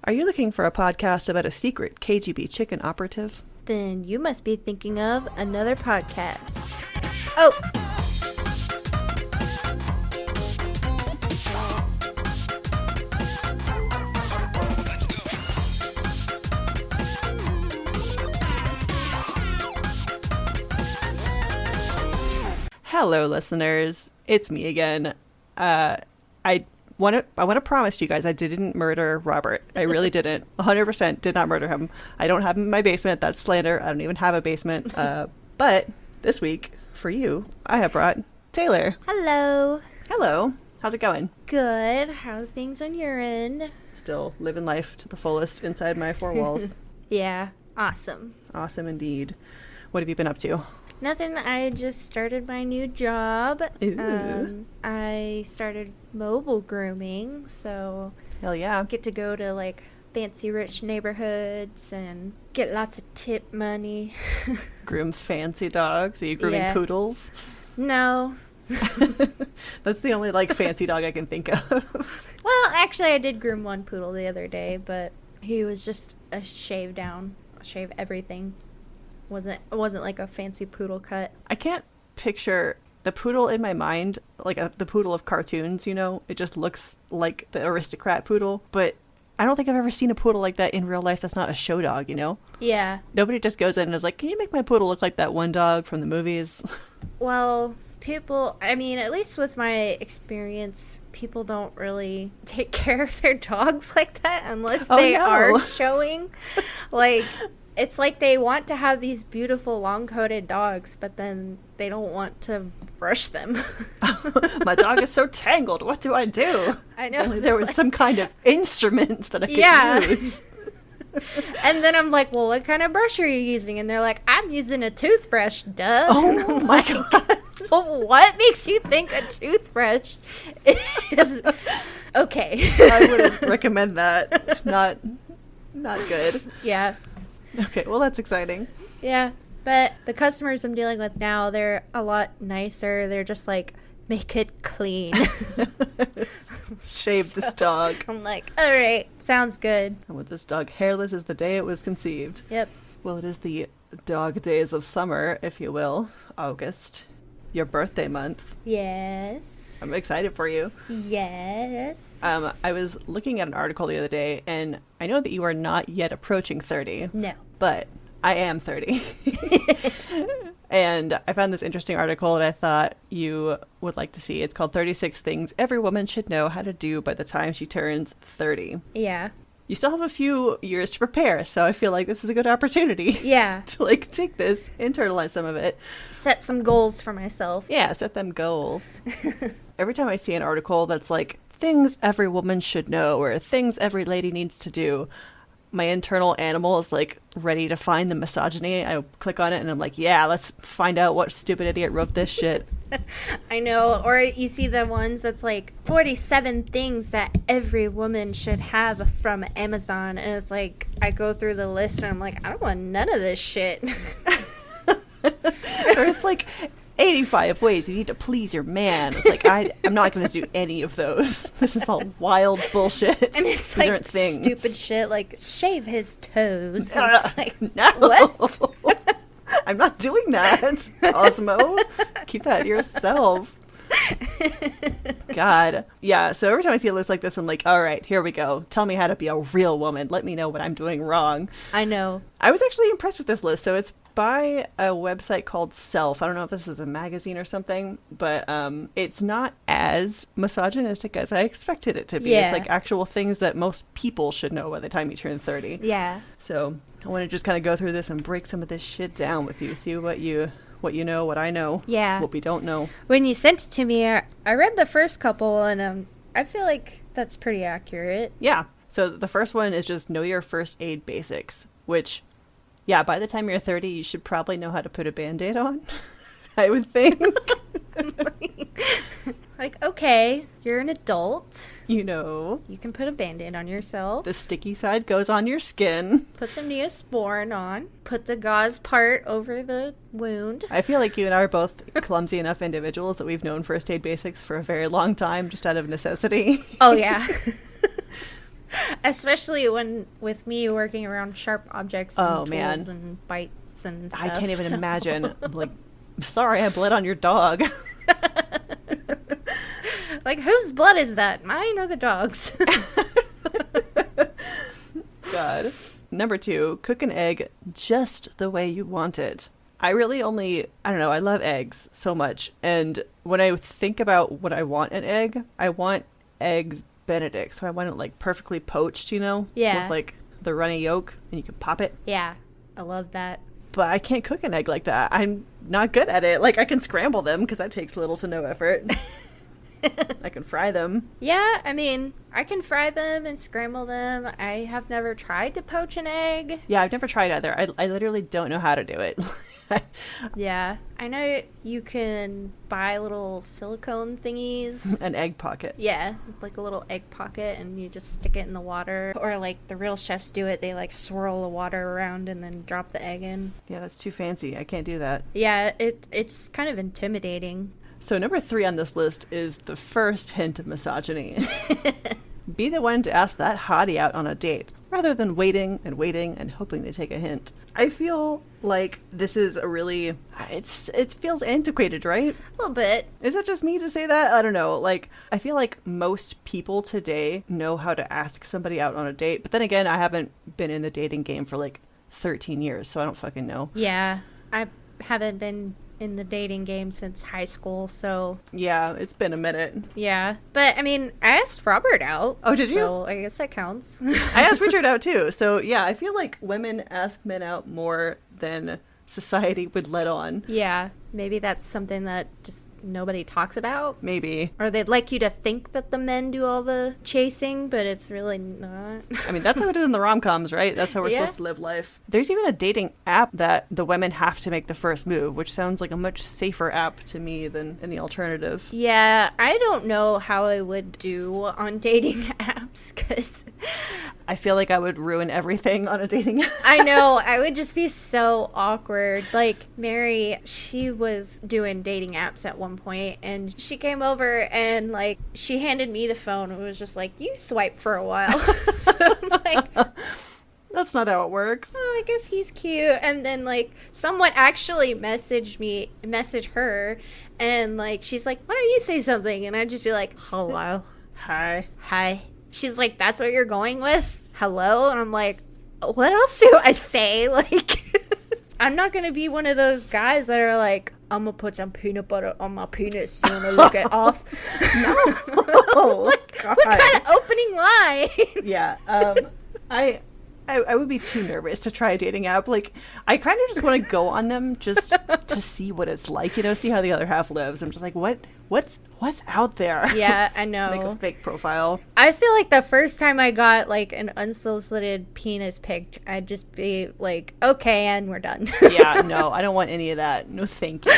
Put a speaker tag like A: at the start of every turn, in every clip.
A: Are you looking for a podcast about a secret KGB chicken operative?
B: Then you must be thinking of another podcast. Oh!
A: Hello, listeners. It's me again. I want to promise you guys I didn't murder Robert. I really didn't. 100% did not murder him. I don't have him in my basement. That's slander. I don't even have a basement. But this week, for you, I have brought Taylor.
B: Hello.
A: Hello. How's it going?
B: Good. How's things on your end?
A: Still living life to the fullest inside my four walls.
B: Yeah. Awesome.
A: Awesome indeed. What have you been up to?
B: Nothing. I just started my new job.
A: Ooh.
B: I started mobile grooming, so
A: Hell yeah.
B: get to go to like fancy rich neighborhoods and get lots of tip money.
A: Groom fancy dogs? Are you grooming
B: Yeah.
A: poodles?
B: No.
A: That's the only like fancy dog I can think of.
B: Well, actually I did groom one poodle the other day, but he was just a shave down. Shave everything. It wasn't like a fancy poodle cut.
A: I can't picture the poodle in my mind, like the poodle of cartoons, you know? It just looks like the aristocrat poodle, but I don't think I've ever seen a poodle like that in real life that's not a show dog, you know?
B: Yeah.
A: Nobody just goes in and is like, can you make my poodle look like that one dog from the movies?
B: Well, people, I mean, at least with my experience, people don't really take care of their dogs like that unless they are showing. Like, it's like they want to have these beautiful long-coated dogs, but then they don't want to brush them.
A: My dog is so tangled. What do I do?
B: I know.
A: If only there was some kind of instrument that I could use.
B: And then I'm like, well, what kind of brush are you using? And they're like, I'm using a toothbrush, duh.
A: Oh my God.
B: Well, what makes you think a toothbrush is okay?
A: I wouldn't recommend that. Not good.
B: Yeah.
A: Okay, well, that's exciting.
B: Yeah, but the customers I'm dealing with now, they're a lot nicer. They're just like, make it clean.
A: Shave this dog.
B: I'm like, all right, sounds good.
A: And with this dog hairless as the day it was conceived.
B: Yep.
A: Well, it is the dog days of summer, if you will. August. Your birthday month.
B: Yes.
A: I'm excited for you.
B: Yes.
A: I was looking at an article the other day, and I know that you are not yet approaching 30.
B: No.
A: But I am 30. And I found this interesting article that I thought you would like to see. It's called 36 Things Every Woman Should Know How to Do by the Time She Turns 30.
B: Yeah.
A: You still have a few years to prepare, so I feel like this is a good opportunity.
B: Yeah.
A: To like take this, internalize some of it.
B: Set some goals for myself.
A: Yeah, set them goals. Every time I see an article that's like, things every woman should know, or things every lady needs to do, my internal animal is like ready to find the misogyny. I click on it and I'm like, yeah, let's find out what stupid idiot wrote this shit.
B: I know. Or you see the ones that's like 47 things that every woman should have from Amazon. And it's like, I go through the list and I'm like, I don't want none of this shit.
A: Or it's like 85 ways you need to please your man. It's like, I'm not going to do any of those. This is all wild bullshit.
B: And it's
A: These
B: like
A: aren't things.
B: stupid shit like shave his toes. And it's like,
A: no.
B: what?
A: I'm not doing that, Cosmo. Keep that to yourself. God. Yeah, so every time I see a list like this, I'm like, all right, here we go. Tell me how to be a real woman. Let me know what I'm doing wrong.
B: I know.
A: I was actually impressed with this list. So it's by a website called Self. I don't know if this is a magazine or something, but it's not as misogynistic as I expected it to be.
B: Yeah.
A: It's like actual things that most people should know by the time you turn 30.
B: Yeah.
A: So I want to just kind of go through this and break some of this shit down with you. See what you know, what I know.
B: Yeah.
A: What we don't know.
B: When you sent it to me, I read the first couple, and I feel like that's pretty accurate.
A: Yeah. So the first one is just know your first aid basics, which, yeah, by the time you're 30, you should probably know how to put a Band-Aid on, I would think.
B: Like, okay, you're an adult.
A: You know.
B: You can put a Band-Aid on yourself.
A: The sticky side goes on your skin.
B: Put some Neosporin on. Put the gauze part over the wound.
A: I feel like you and I are both clumsy enough individuals that we've known first aid basics for a very long time, just out of necessity.
B: Oh, yeah. Especially when with me working around sharp objects and tools
A: man.
B: and bites and stuff.
A: I can't even imagine. I'm like, sorry, I bled on your dog.
B: Like, whose blood is that? Mine or the dog's?
A: God. Number 2, cook an egg just the way you want it. I really only, I don't know, I love eggs so much. And when I think about what I want an egg, I want eggs Benedict. So I want it like perfectly poached, you know?
B: Yeah.
A: With like the runny yolk and you can pop it.
B: Yeah, I love that.
A: But I can't cook an egg like that. I'm not good at it. Like, I can scramble them because that takes little to no effort. I can fry them.
B: Yeah, I mean, I can fry them and scramble them. I have never tried to poach an egg.
A: Yeah, I've never tried either. I literally don't know how to do it.
B: Yeah, I know you can buy little silicone thingies.
A: An egg pocket.
B: Yeah, like a little egg pocket, and you just stick it in the water. Or like the real chefs do it, they like swirl the water around and then drop the egg in.
A: Yeah, that's too fancy. I can't do that.
B: Yeah, it's kind of intimidating.
A: So number 3 on this list is the first hint of misogyny. Be the one to ask that hottie out on a date, rather than waiting and hoping they take a hint. I feel like this is a really, it feels antiquated, right?
B: A little bit.
A: Is it just me to say that? I don't know. Like, I feel like most people today know how to ask somebody out on a date. But then again, I haven't been in the dating game for like 13 years, so I don't fucking know.
B: Yeah, I haven't been in the dating game since high school, so
A: Yeah, it's been a minute.
B: yeah. But I mean, I asked Robert out.
A: Oh, did you?
B: So I guess that counts.
A: I asked Richard out too. So yeah, I feel like women ask men out more than society would let on.
B: Yeah, maybe that's something that just nobody talks about.
A: Maybe.
B: Or they'd like you to think that the men do all the chasing, but it's really not.
A: I mean, that's how it is in the rom-coms, right? That's how we're supposed to live life. There's even a dating app that the women have to make the first move, which sounds like a much safer app to me than any alternative.
B: Yeah, I don't know how I would do on dating apps, because
A: I feel like I would ruin everything on a dating app.
B: I know, I would just be so awkward. Like, Mary, she was doing dating apps at one point, and she came over and, like, she handed me the phone and was just like, you swipe for a while. So I'm like,
A: That's not how it works.
B: oh, I guess he's cute. And then, like, someone actually message her, and, like, she's like, why don't you say something? And I'd just be like, hello. Hi. She's like, that's what you're going with? Hello? And I'm like, what else do I say? Like, I'm not going to be one of those guys that are like, I'm going to put some peanut butter on my penis. You want to look it off?
A: No.
B: Like,
A: God.
B: what kind of opening line?
A: Yeah. I would be too nervous to try a dating app. Like, I kind of just want to go on them just to see what it's like, you know, see how the other half lives. I'm just like, what's out there?
B: Yeah, I know.
A: Make a fake profile.
B: I feel like the first time I got, like, an unsolicited penis pic, I'd just be like, okay, and we're done.
A: Yeah, no, I don't want any of that. No, thank you.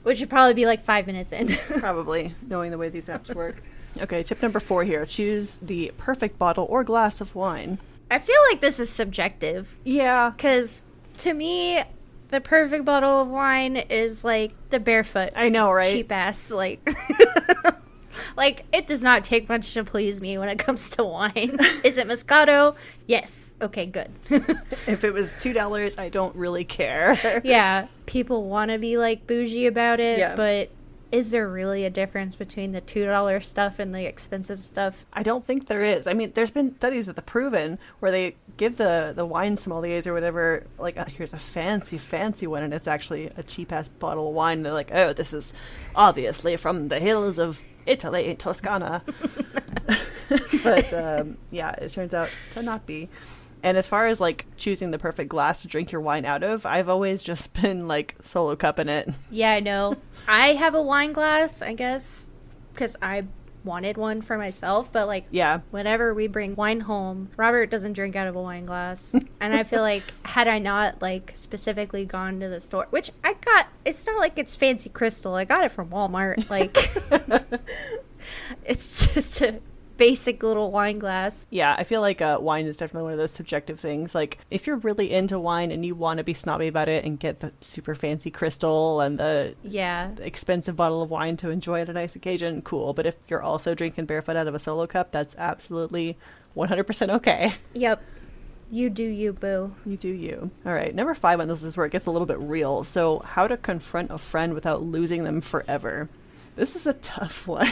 B: Which would probably be like 5 minutes in.
A: Probably, knowing the way these apps work. Okay, tip number 4 here. Choose the perfect bottle or glass of wine.
B: I feel like this is subjective.
A: Yeah.
B: Because to me, the perfect bottle of wine is like the barefoot.
A: I know, right?
B: Cheap ass, like. Like, it does not take much to please me when it comes to wine. Is it Moscato? Yes. Okay, good.
A: If it was $2, I don't really care.
B: Yeah, people want to be like bougie about it,
A: Yeah.
B: but is there really a difference between the $2 stuff and the expensive stuff?
A: I don't think there is. I mean, there's been studies that have proven where they give the wine sommeliers or whatever, like, here's a fancy one, and it's actually a cheap-ass bottle of wine. And they're like, oh, this is obviously from the hills of Italy, Toscana. But, yeah, it turns out to not be. And as far as, like, choosing the perfect glass to drink your wine out of, I've always just been, like, solo cupping it.
B: Yeah, I know. I have a wine glass, I guess, because I wanted one for myself. But, like,
A: Yeah.
B: whenever we bring wine home, Robert doesn't drink out of a wine glass. And I feel like, had I not, like, specifically gone to the store, which I got, it's not like it's fancy crystal. I got it from Walmart. Like, it's just a basic little wine glass.
A: Yeah, I feel like wine is definitely one of those subjective things. Like, if you're really into wine and you want to be snobby about it and get the super fancy crystal and the expensive bottle of wine to enjoy at a nice occasion, cool. But if you're also drinking barefoot out of a Solo cup, that's absolutely 100% okay.
B: Yep. You do you, boo.
A: You do you. All right, number 5 on this is where it gets a little bit real. So, how to confront a friend without losing them forever. This is a tough one.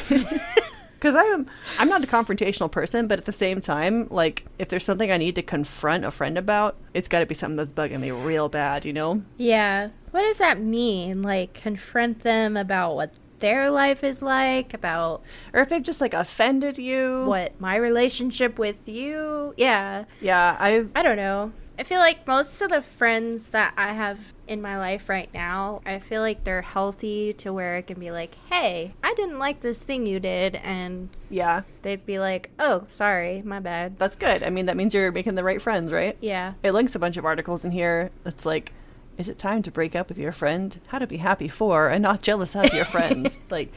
A: Because I'm not a confrontational person, but at the same time, like, if there's something I need to confront a friend about, it's got to be something that's bugging me real bad, you know?
B: Yeah. What does that mean? Like, confront them about what their life is like, about...
A: Or if they've just, like, offended you.
B: What, my relationship with you? Yeah.
A: Yeah,
B: I don't know. I feel like most of the friends that I have in my life right now, I feel like they're healthy to where I can be like, hey, I didn't like this thing you did. And
A: yeah,
B: they'd be like, oh, sorry, my bad.
A: That's good. I mean, that means you're making the right friends, right?
B: Yeah.
A: It links a bunch of articles in here. It's like, is it time to break up with your friend? How to be happy for and not jealous of your friends. Like,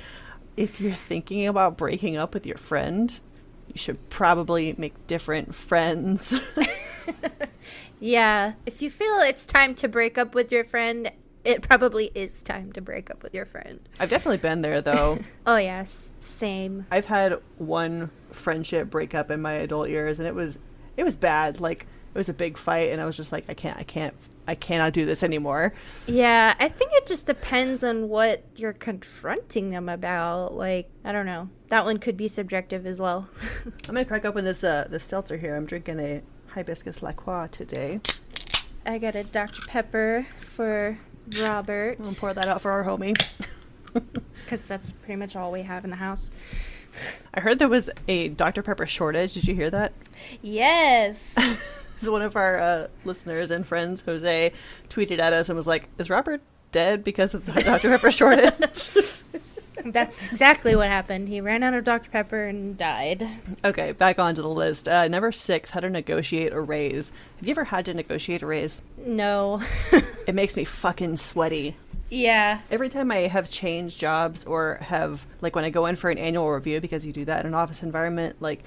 A: if you're thinking about breaking up with your friend, you should probably make different friends.
B: Yeah, if you feel it's time to break up with your friend, it probably is time to break up with your friend.
A: I've definitely been there, though.
B: Oh, yes, same.
A: I've had one friendship break up in my adult years, and it was bad. Like, it was a big fight, and I was just like, I cannot do this anymore.
B: Yeah, I think it just depends on what you're confronting them about. Like, I don't know. That one could be subjective as well.
A: I'm gonna crack open this seltzer here. I'm drinking a hibiscus La Croix today.
B: I got a Dr. Pepper for Robert.
A: I'll pour that out for our homie.
B: Because that's pretty much all we have in the house.
A: I heard there was a Dr. Pepper shortage. Did you hear that?
B: Yes.
A: So one of our listeners and friends, Jose, tweeted at us and was like, is Robert dead because of the Dr. Pepper shortage?
B: That's exactly what happened. He ran out of Dr. Pepper and died.
A: Okay, back onto the list. Number 6, how to negotiate a raise. Have you ever had to negotiate a raise?
B: No.
A: It makes me fucking sweaty.
B: Yeah.
A: Every time I have changed jobs or have, like, when I go in for an annual review, because you do that in an office environment, like,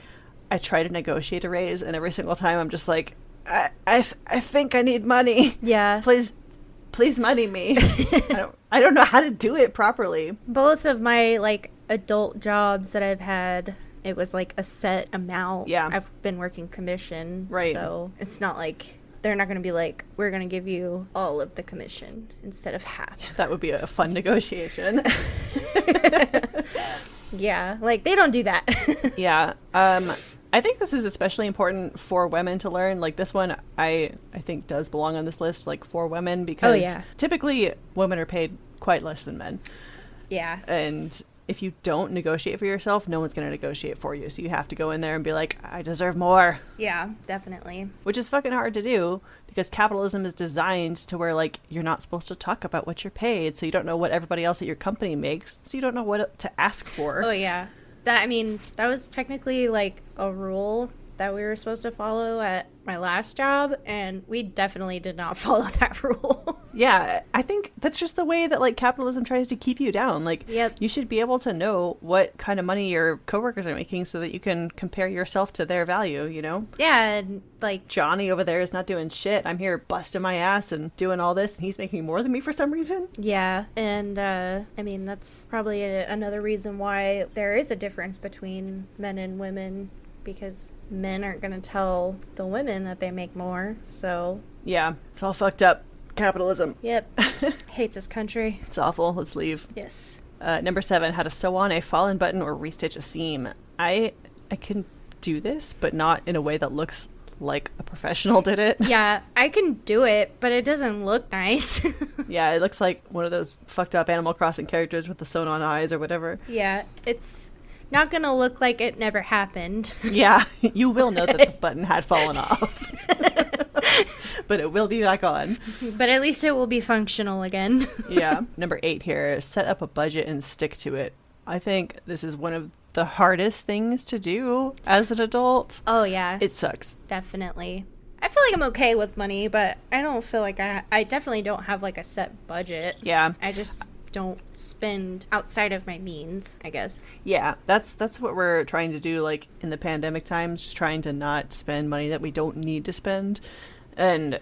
A: I try to negotiate a raise, and every single time I'm just like, I think I need money.
B: Yeah.
A: Please money me. I don't know how to do it properly.
B: Both of my, like, adult jobs that I've had, it was, like, a set amount.
A: Yeah.
B: I've been working commission.
A: Right.
B: So it's not like they're not going to be like, we're going to give you all of the commission instead of half.
A: That would be a fun negotiation.
B: Yeah. Like, they don't do that.
A: Yeah. I think this is especially important for women to learn. Like, this one, I think does belong on this list, like, for women, because typically women are paid quite less than men.
B: Yeah.
A: And if you don't negotiate for yourself, no one's going to negotiate for you. So you have to go in there and be like, I deserve more.
B: Yeah, definitely.
A: Which is fucking hard to do because capitalism is designed to where, like, you're not supposed to talk about what you're paid. So you don't know what everybody else at your company makes. So you don't know what to ask for.
B: Oh, yeah. That was technically, like, a rule that we were supposed to follow at my last job, and we definitely did not follow that rule.
A: Yeah, I think that's just the way that, like, capitalism tries to keep you down. Like, you should be able to know what kind of money your coworkers are making so that you can compare yourself to their value, you know?
B: Yeah, and, like...
A: Johnny over there is not doing shit. I'm here busting my ass and doing all this, and he's making more than me for some reason.
B: Yeah, and, that's probably another reason why there is a difference between men and women, because men aren't going to tell the women that they make more, so...
A: Yeah, it's all fucked up. Capitalism.
B: Yep. Hate this country.
A: It's awful. Let's leave.
B: Yes.
A: Number 7, how to sew on a fallen button or restitch a seam. I can do this, but not in a way that looks like a professional did it.
B: Yeah, I can do it, but it doesn't look nice.
A: Yeah, it looks like one of those fucked up Animal Crossing characters with the sewn on eyes or whatever.
B: Yeah, it's not gonna look like it never happened.
A: Yeah, you will know that the button had fallen off. But it will be back on.
B: But at least it will be functional again.
A: Yeah. Number 8 here, set up a budget and stick to it. I think this is one of the hardest things to do as an adult.
B: Oh, yeah.
A: It sucks.
B: Definitely. I feel like I'm okay with money, but I don't feel like I definitely don't have, like, a set budget.
A: Yeah.
B: I just don't spend outside of my means, I guess.
A: Yeah, that's what we're trying to do, like, in the pandemic times, just trying to not spend money that we don't need to spend, and,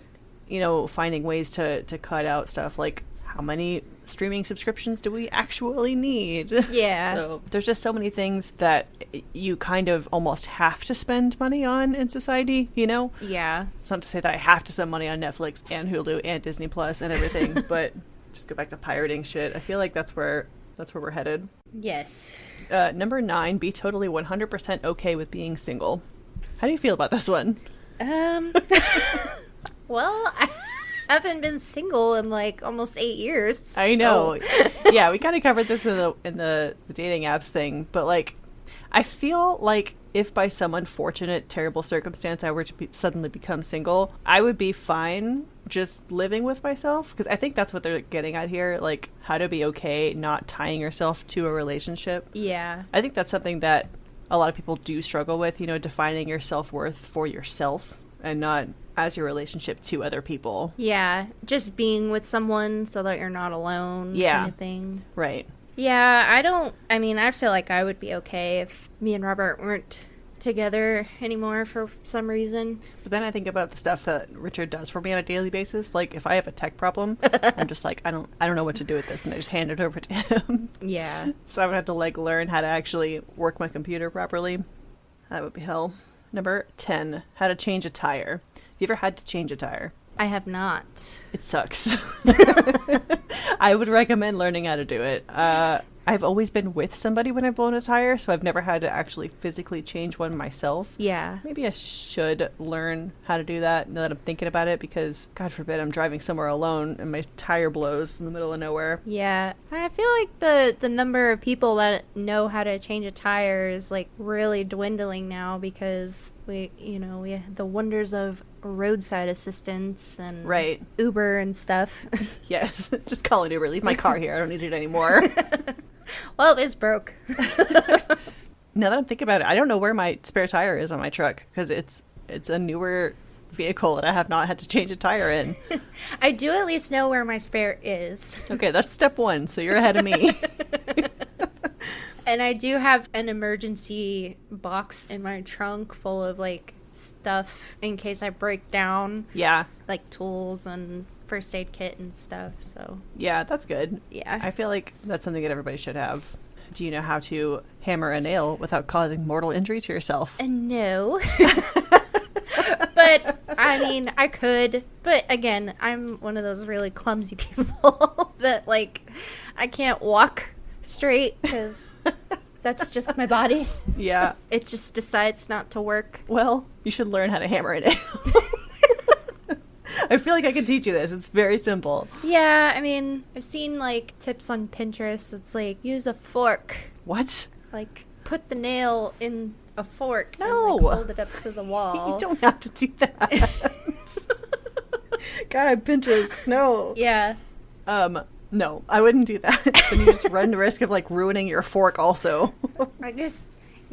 A: you know, finding ways to cut out stuff, like, how many streaming subscriptions do we actually need?
B: Yeah.
A: So there's just so many things that you kind of almost have to spend money on in society, you know?
B: Yeah.
A: It's not to say that I have to spend money on Netflix and Hulu and Disney Plus and everything, but just go back to pirating shit. I feel like that's where we're headed.
B: Yes.
A: Number 9, be totally 100% okay with being single. How do you feel about this one?
B: Well, I haven't been single in like almost 8 years.
A: I know. Yeah, we kind of covered this in the dating apps thing, but like, I feel like if by some unfortunate, terrible circumstance I were to suddenly become single, I would be fine just living with myself, because I think that's what they're getting at here, like how to be okay not tying yourself to a relationship.
B: Yeah.
A: I think that's something that a lot of people do struggle with, you know, defining your self-worth for yourself and not as your relationship to other people.
B: Yeah, just being with someone so that you're not alone,
A: yeah,
B: kind of thing.
A: Right.
B: Yeah, I feel like I would be okay if me and Robert weren't together anymore for some reason.
A: But then I think about the stuff that Richard does for me on a daily basis. Like, if I have a tech problem, I'm just like, I don't know what to do with this, and I just hand it over to him.
B: Yeah.
A: So I would have to like learn how to actually work my computer properly. That would be hell. Number 10, how to change a tire. Have you ever had to change a tire?
B: I have not.
A: It sucks. I would recommend learning how to do it. I've always been with somebody when I've blown a tire, so I've never had to actually physically change one myself.
B: Yeah.
A: Maybe I should learn how to do that now that I'm thinking about it, because God forbid I'm driving somewhere alone and my tire blows in the middle of nowhere.
B: Yeah. I feel like the number of people that know how to change a tire is like really dwindling now, because we have the wonders of roadside assistance and
A: right.
B: Uber and stuff.
A: Yes. Just call an Uber. Leave my car here. I don't need it anymore.
B: Well, it's broke.
A: Now that I'm thinking about it, I don't know where my spare tire is on my truck, because it's a newer vehicle that I have not had to change a tire in.
B: I do at least know where my spare is.
A: Okay, that's step 1, so you're ahead of me.
B: And I do have an emergency box in my trunk full of like stuff in case I break down.
A: Yeah.
B: Like tools and first aid kit and stuff, so.
A: Yeah, that's good.
B: Yeah.
A: I feel like that's something that everybody should have. Do you know how to hammer a nail without causing mortal injury to yourself?
B: No. But, I mean, I could. But, again, I'm one of those really clumsy people that, like, I can't walk straight because that's just my body.
A: Yeah.
B: It just decides not to work.
A: Well, you should learn how to hammer a nail. I feel like I can teach you this. It's very simple.
B: Yeah, I mean, I've seen, like, tips on Pinterest that's like, use a fork.
A: What?
B: Like, put the nail in a fork
A: No.
B: and, like, hold it up to the wall.
A: You don't have to do that. God, Pinterest, no.
B: Yeah.
A: No, I wouldn't do that. Then you just run the risk of, like, ruining your fork also.
B: I just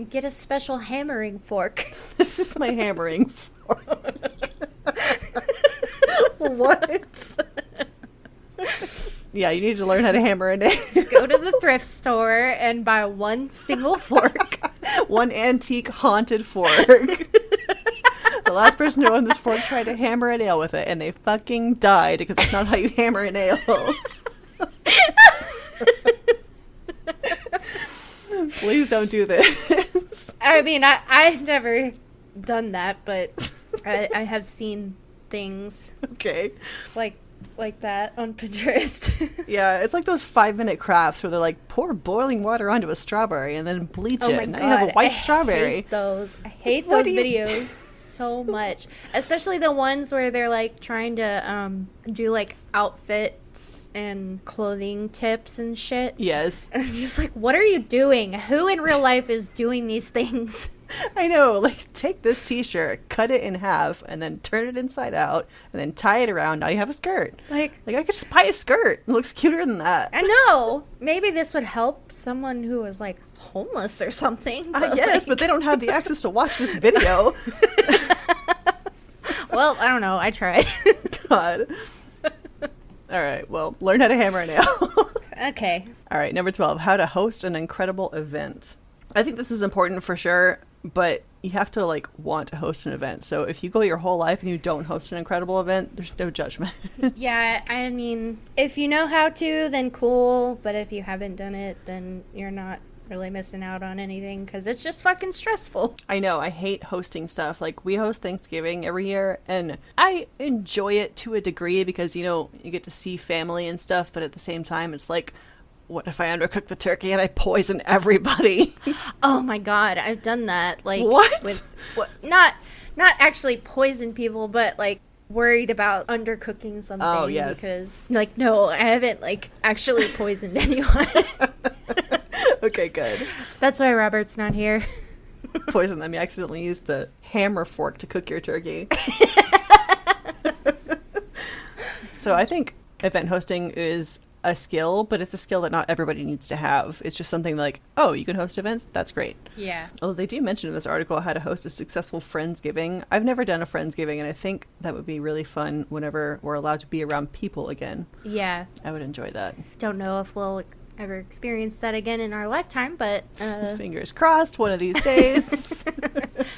B: get a special hammering fork.
A: This is my hammering fork. What? Yeah, you need to learn how to hammer a nail.
B: Go to the thrift store and buy one single fork.
A: One antique haunted fork. The last person who owned this fork tried to hammer a nail with it, and they fucking died, because that's not how you hammer a nail. Please don't do this.
B: I mean, I've never done that, but I have seen things
A: Okay.
B: like that on Pinterest.
A: Yeah, it's like those 5-minute crafts where they're like, pour boiling water onto a strawberry and then bleach
B: Oh
A: it,
B: my
A: and now
B: God,
A: you have a white
B: I
A: strawberry.
B: hate those. I hate
A: What
B: those
A: do you-
B: videos so much. Especially the ones where they're like trying to do like outfits and clothing tips and shit.
A: Yes.
B: And I'm just like, what are you doing? Who in real life is doing these things?
A: I know, like, take this t-shirt, cut it in half, and then turn it inside out, and then tie it around. Now you have a skirt.
B: Like,
A: I could just buy a skirt. It looks cuter than that.
B: I know. Maybe this would help someone who was like homeless or something.
A: Yes, but they don't have the access to watch this video.
B: Well, I don't know. I tried.
A: God. All right, well, learn how to hammer a nail.
B: Okay.
A: All right, number 12, how to host an incredible event. I think this is important for sure, but you have to like want to host an event. So if you go your whole life and you don't host an incredible event, there's no judgment.
B: Yeah, I mean, if you know how to, then cool. But if you haven't done it, then you're not really missing out on anything because it's just fucking stressful.
A: I know. I hate hosting stuff. Like, we host Thanksgiving every year, and I enjoy it to a degree because, you know, you get to see family and stuff, but at the same time, it's like, what if I undercook the turkey and I poison everybody?
B: Oh my god, I've done that. Like,
A: what?
B: Not actually poison people, but like worried about undercooking something.
A: Oh, yes.
B: Because like, no, I haven't like actually poisoned anyone.
A: Okay, good.
B: That's why Robert's not here.
A: Poison them. You accidentally used the hammer fork to cook your turkey. So I think event hosting is a skill, but it's a skill that not everybody needs to have. It's just something like, oh, you can host events? That's great.
B: Yeah.
A: Although they do mention in this article how to host a successful Friendsgiving. I've never done a Friendsgiving, and I think that would be really fun whenever we're allowed to be around people again.
B: Yeah.
A: I would enjoy that.
B: Don't know if we'll ever experience that again in our lifetime, but
A: fingers crossed one of these days.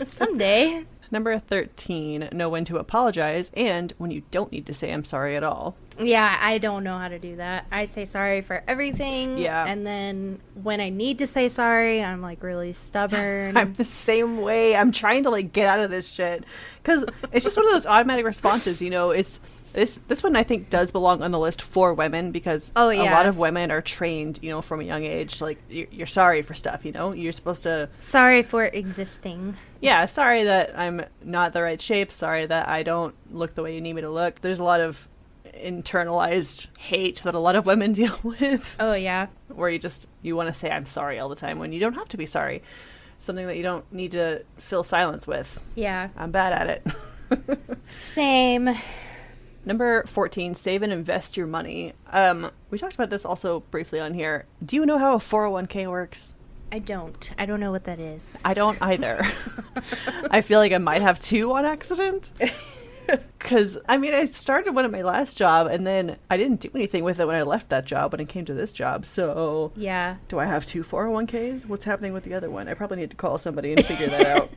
B: Someday.
A: Number 13, know when to apologize and when you don't need to say I'm sorry at all.
B: Yeah, I don't know how to do that. I say sorry for everything.
A: Yeah.
B: And then when I need to say sorry, I'm like really stubborn.
A: I'm the same way. I'm trying to like get out of this shit because it's just one of those automatic responses, you know. It's this one I think does belong on the list for women because a lot of women are trained, you know, from a young age, like you're sorry for stuff, you know, you're supposed to.
B: Sorry for existing.
A: Yeah, sorry that I'm not the right shape. Sorry that I don't look the way you need me to look. There's a lot of internalized hate that a lot of women deal with.
B: Oh, yeah.
A: Where you want to say I'm sorry all the time when you don't have to be sorry. Something that you don't need to fill silence with.
B: Yeah.
A: I'm bad at it.
B: Same.
A: Number 14, save and invest your money. We talked about this also briefly on here. Do you know how a 401k works?
B: I don't know what that is.
A: I don't either. I feel like I might have two on accident. Because, I mean, I started one at my last job, and then I didn't do anything with it when I left that job when it came to this job. So,
B: yeah.
A: Do I have two 401ks? What's happening with the other one? I probably need to call somebody and figure that out.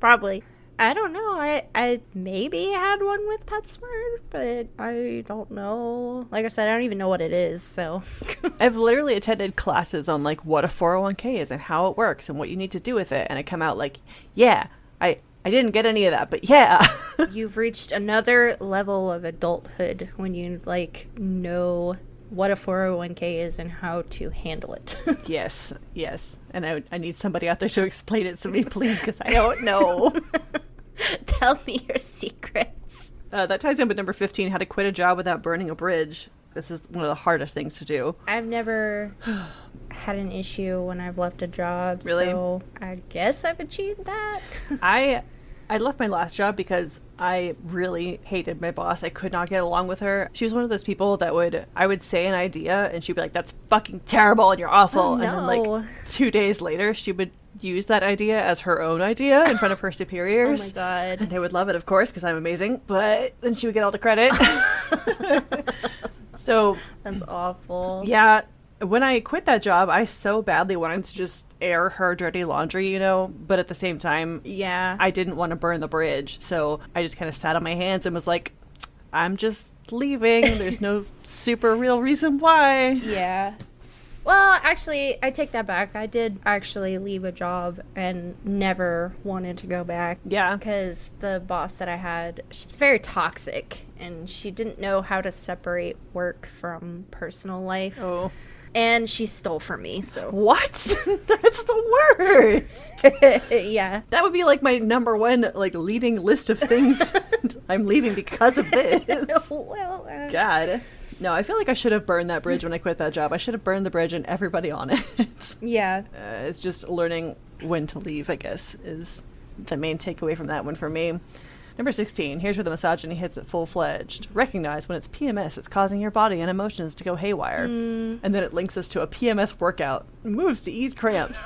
B: Probably. I don't know. I maybe had one with PetSmart, but I don't know. Like I said, I don't even know what it is, so.
A: I've literally attended classes on, like, what a 401k is and how it works and what you need to do with it. And I come out like, yeah, I didn't get any of that, but yeah.
B: You've reached another level of adulthood when you, like, know what a 401k is and how to handle it.
A: Yes. And I need somebody out there to explain it to me, please, because I don't know.
B: Tell me your secrets.
A: That ties in with number 15, how to quit a job without burning a bridge. This is one of the hardest things to do.
B: I've never had an issue when I've left a job.
A: Really?
B: So I guess I've achieved that.
A: I left my last job because I really hated my boss. I could not get along with her. She was one of those people that I would say an idea and she'd be like, that's fucking terrible and you're awful.
B: Oh, no.
A: And then like 2 days later, she would use that idea as her own idea in front of her superiors.
B: Oh my God.
A: And they would love it, of course, because I'm amazing. But then she would get all the credit. So
B: that's awful.
A: Yeah. When I quit that job, I so badly wanted to just air her dirty laundry, you know, but at the same time,
B: yeah,
A: I didn't want to burn the bridge. So I just kind of sat on my hands and was like, I'm just leaving. There's no super real reason why.
B: Yeah. Well, actually, I take that back. I did actually leave a job and never wanted to go back.
A: Yeah.
B: Because the boss that I had, she's very toxic and she didn't know how to separate work from personal life.
A: Oh.
B: And she stole from me, so.
A: What? That's the worst.
B: Yeah.
A: That would be like my number one, like, leading list of things. I'm leaving because of this.
B: Well,
A: God. No, I feel like I should have burned that bridge when I quit that job. I should have burned the bridge and everybody on it.
B: Yeah.
A: It's just learning when to leave, I guess, is the main takeaway from that one for me. Number 16, here's where the misogyny hits it full-fledged. Recognize when it's PMS that's causing your body and emotions to go haywire. And then it links us to a PMS workout. Moves to ease cramps.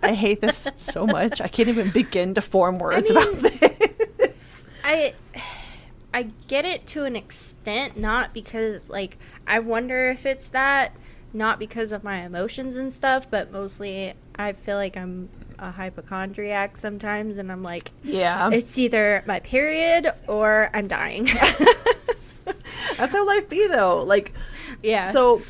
A: I hate this so much. I can't even begin to form words about this.
B: I get it to an extent, not because, like, I wonder if it's that, not because of my emotions and stuff, but mostly I feel like I'm a hypochondriac sometimes, and I'm like,
A: yeah,
B: it's either my period or I'm dying.
A: That's how life be, though. Like,
B: yeah.
A: So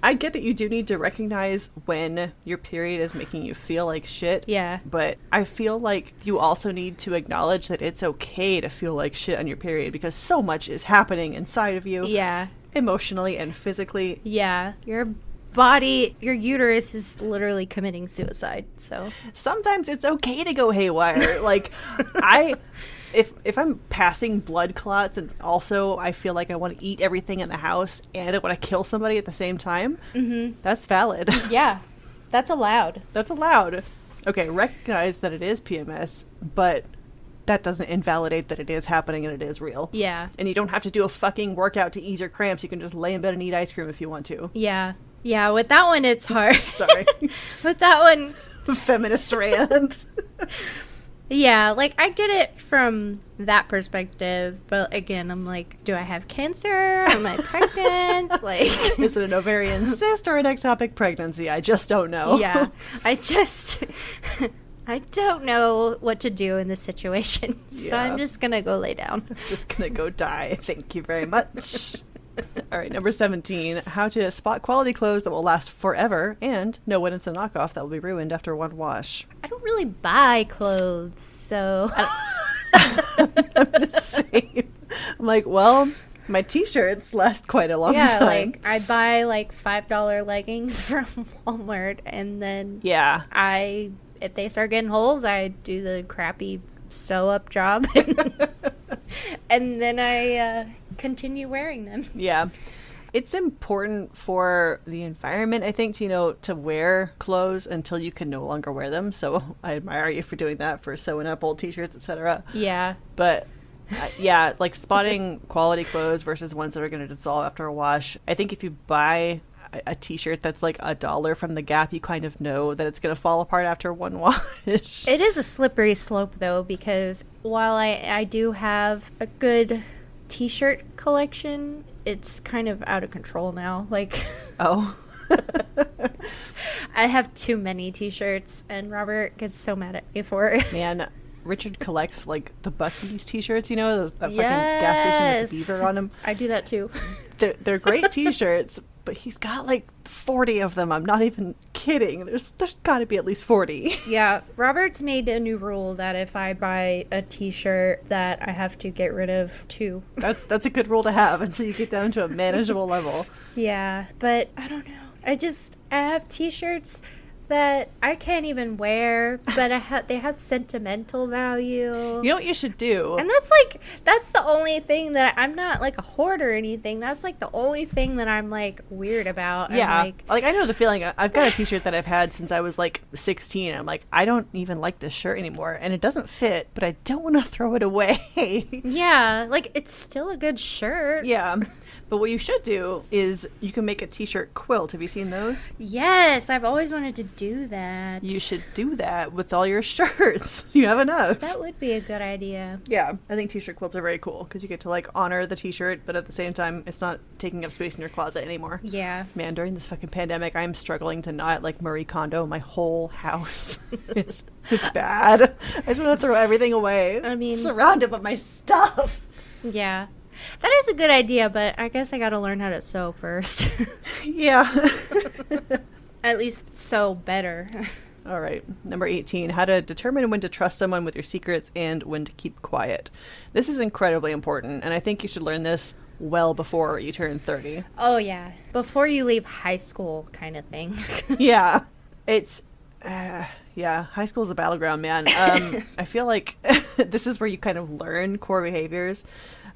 A: I get that you do need to recognize when your period is making you feel like shit.
B: Yeah.
A: But I feel like you also need to acknowledge that it's okay to feel like shit on your period, because so much is happening inside of you.
B: Yeah.
A: Emotionally and physically.
B: Yeah. Your body, your uterus is literally committing suicide. So
A: sometimes it's okay to go haywire. Like, if I'm passing blood clots and also I feel like I want to eat everything in the house and I want to kill somebody at the same time, that's valid.
B: Yeah, that's allowed.
A: That's allowed. Okay, recognize that it is PMS, but that doesn't invalidate that it is happening and it is real.
B: Yeah.
A: And you don't have to do a fucking workout to ease your cramps. You can just lay in bed and eat ice cream if you want to.
B: Yeah. Yeah, with that one, it's hard.
A: Sorry.
B: With that one...
A: Feminist rant.
B: Yeah, like, I get it from that perspective, but again, I'm like, do I have cancer? Am I pregnant? Like...
A: Is it an ovarian cyst or an ectopic pregnancy? I just don't know.
B: Yeah. I don't know what to do in this situation, so I'm just gonna go lay down.
A: I'm just gonna go die. Thank you very much. All right, number 17, how to spot quality clothes that will last forever and know when it's a knockoff that will be ruined after one wash.
B: I don't really buy clothes, so...
A: I'm the same. I'm like, well, my t-shirts last quite a long time.
B: Yeah, like, I buy, like, $5 leggings from Walmart, and then if they start getting holes, I do the crappy sew-up job, and then I continue wearing them.
A: Yeah. It's important for the environment, I think, to wear clothes until you can no longer wear them. So I admire you for doing that, for sewing up old t-shirts, etc.
B: Yeah.
A: But like spotting quality clothes versus ones that are going to dissolve after a wash. I think if you buy a t-shirt that's like $1 from the Gap, you kind of know that it's going to fall apart after one wash.
B: It is a slippery slope, though, because while I do have a good t-shirt collection, it's kind of out of control now. Like,
A: oh.
B: I have too many t-shirts, and Robert gets so mad at me for it.
A: Man, Richard collects like the Buc-ee's t-shirts, that fucking gas station with the beaver on them.
B: I do that too.
A: They're great t-shirts, but he's got like 40 of them. I'm not even kidding. There's got to be at least 40.
B: Yeah, Robert's made a new rule that if I buy a t-shirt that I have to get rid of 2.
A: That's a good rule to have until you get down to a manageable level.
B: Yeah, but I don't know. I have t-shirts that I can't even wear, but they have sentimental value.
A: You know what you should do?
B: And that's the only thing that I'm not like a hoarder or anything. That's like the only thing that I'm like weird about.
A: Yeah. Like I know the feeling. I've got a t-shirt that I've had since I was like 16. I'm like, I don't even like this shirt anymore, and it doesn't fit, but I don't want to throw it away.
B: Yeah, like it's still a good shirt.
A: Yeah. But what you should do is you can make a t-shirt quilt. Have you seen those?
B: Yes, I've always wanted to do that.
A: You should do that with all your shirts. You have enough.
B: That would be a good idea.
A: Yeah, I think t-shirt quilts are very cool because you get to like honor the t-shirt, but at the same time, it's not taking up space in your closet anymore.
B: Yeah.
A: Man, during this fucking pandemic, I'm struggling to not like Marie Kondo my whole house. It's bad. I just want to throw everything away.
B: I mean,
A: surrounded by my stuff.
B: Yeah. That is a good idea, but I guess I gotta learn how to sew first.
A: Yeah.
B: At least sew better.
A: All right. Number 18, how to determine when to trust someone with your secrets and when to keep quiet. This is incredibly important, and I think you should learn this well before you turn 30.
B: Oh, yeah. Before you leave high school kind of thing.
A: Yeah. It's... yeah, high school is a battleground, man. I feel like this is where you kind of learn core behaviors.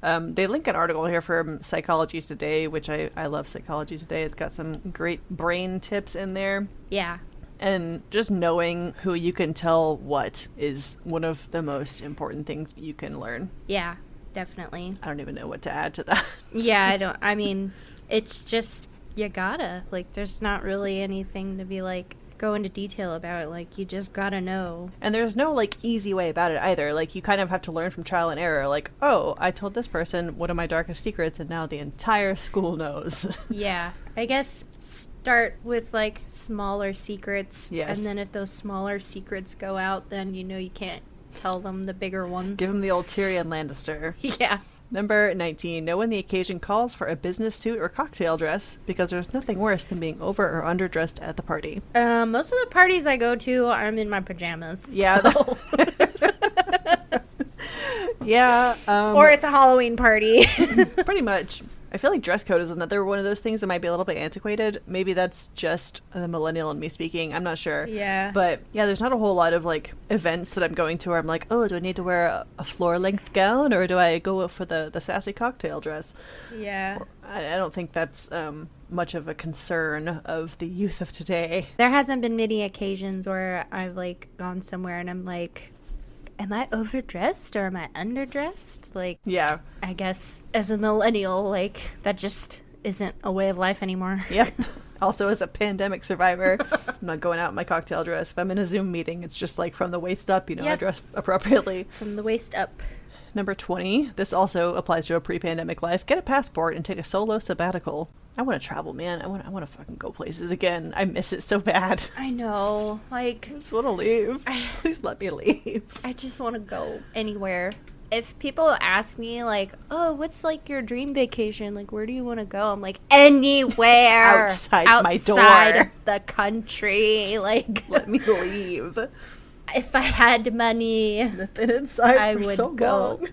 A: They link an article here from Psychology Today, which I love Psychology Today. It's got some great brain tips in there.
B: Yeah.
A: And just knowing who you can tell what is one of the most important things you can learn.
B: Yeah, definitely.
A: I don't even know what to add to that.
B: Yeah, I mean, it's just, you gotta. Like, there's not really anything to be like, go into detail about it. Like, you just gotta know.
A: And there's no, like, easy way about it either. Like, you kind of have to learn from trial and error. Like, oh, I told this person one of my darkest secrets, and now the entire school knows.
B: Yeah. I guess start with, like, smaller secrets.
A: Yes.
B: And then if those smaller secrets go out, then you know you can't tell them the bigger ones.
A: Give them the old Tyrion Lannister.
B: Yeah.
A: Number 19. Know when the occasion calls for a business suit or cocktail dress, because there's nothing worse than being over or underdressed at the party.
B: Most of the parties I go to, I'm in my pajamas.
A: Yeah.
B: So.
A: Yeah.
B: Or it's a Halloween party.
A: Pretty much. I feel like dress code is another one of those things that might be a little bit antiquated. Maybe that's just the millennial in me speaking. I'm not sure.
B: Yeah.
A: But yeah, there's not a whole lot of like events that I'm going to where I'm like, oh, do I need to wear a floor-length gown, or do I go for the sassy cocktail dress?
B: Yeah.
A: I don't think that's much of a concern of the youth of today.
B: There hasn't been many occasions where I've like gone somewhere and I'm like, am I overdressed or am I underdressed? Like,
A: Yeah.
B: I guess as a millennial, like, that just isn't a way of life anymore.
A: Yep. Also, as a pandemic survivor, I'm not going out in my cocktail dress. If I'm in a Zoom meeting, it's just like from the waist up, you know, I
B: Yep.
A: dress appropriately.
B: From the waist up.
A: Number 20. This also applies to a pre-pandemic life. Get a passport and take a solo sabbatical. I want to travel, man. I want to fucking go places again. I miss it so bad.
B: I know. Like,
A: I just want to leave. Please let me leave.
B: I just want to go anywhere. If people ask me, like, oh, what's, like, your dream vacation? Like, where do you want to go? I'm like, anywhere.
A: Outside my door.
B: Outside the country. Like,
A: Let me leave.
B: if I had money,
A: I've been inside
B: I
A: for
B: would
A: so
B: go.
A: long.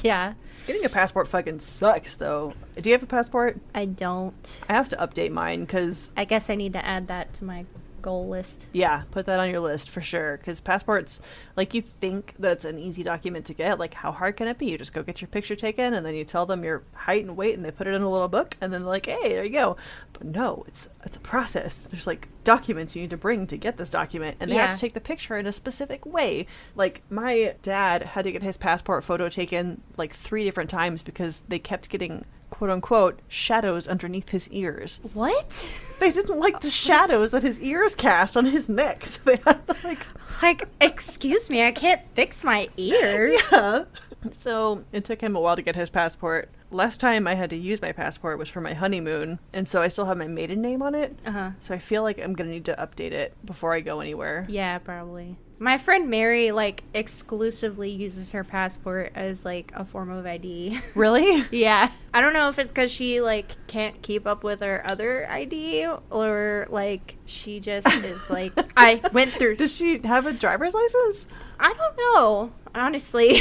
B: Yeah.
A: Getting a passport fucking sucks, though. Do you have a passport?
B: I don't.
A: I have to update mine because,
B: I guess I need to add that to my goal list.
A: yeah, put that on your list for sure. Because passports, like, you think that it's an easy document to get. Like, how hard can it be? You just go get your picture taken, and then you tell them your height and weight, and they put it in a little book, and then they're like, hey, there you go. But no, it's a process. There's, like, documents you need to bring to get this document, and they have
B: Yeah.
A: to take the picture in a specific way. Like, my dad had to get his passport photo taken, like, 3 different times because they kept getting, quote-unquote, shadows underneath his ears.
B: What?
A: They didn't like the shadows that his ears cast on his neck, so they had to, like...
B: Like, excuse me, I can't fix my ears.
A: Yeah. So it took him a while to get his passport. Last time I had to use my passport was for my honeymoon, and so I still have my maiden name on it.
B: Uh-huh.
A: So I feel like I'm going to need to update it before I go anywhere.
B: Yeah, probably. My friend Mary, like, exclusively uses her passport as, like, a form of ID.
A: Really?
B: Yeah. I don't know if it's because she, like, can't keep up with her other ID, or, like, she just is, like, I went through...
A: Does she have a driver's license?
B: I don't know, honestly.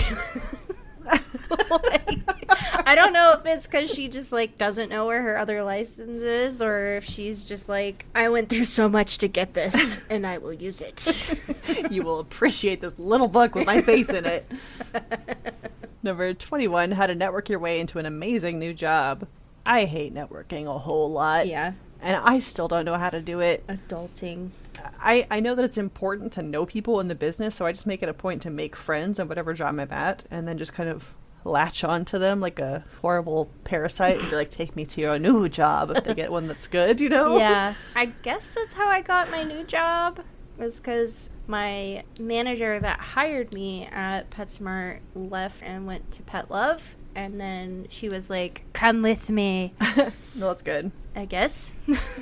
B: Like, I don't know if it's because she just, like, doesn't know where her other license is, or if she's just like, I went through so much to get this, and I will use it.
A: You will appreciate this little book with my face in it. Number 21, how to network your way into an amazing new job. I hate networking a whole lot.
B: Yeah.
A: And I still don't know how to do it.
B: Adulting.
A: I know that it's important to know people in the business, so I just make it a point to make friends in whatever job I'm at, and then just kind of latch on to them like a horrible parasite and be like, take me to your new job if they get one that's good, you know?
B: Yeah. I guess that's how I got my new job, was because my manager that hired me at PetSmart left and went to Pet Love, and then she was like, come with me.
A: No, that's good.
B: I guess.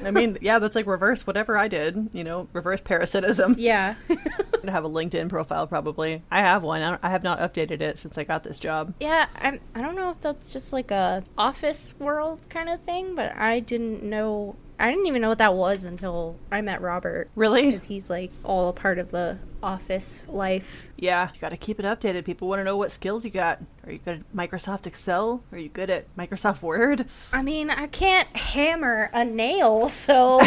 A: I mean, yeah, that's like reverse whatever I did, you know, reverse parasitism.
B: Yeah.
A: I'm gonna have a LinkedIn profile probably. I have one. I have not updated it since I got this job.
B: Yeah, I don't know if that's just like a office world kind of thing, but I didn't even know what that was until I met Robert.
A: Really?
B: Because he's like all a part of the office life.
A: Yeah, you gotta keep it updated. People want to know what skills you got. Are you good at Microsoft Excel? Are you good at Microsoft Word?
B: I mean, I can't hammer a nail, so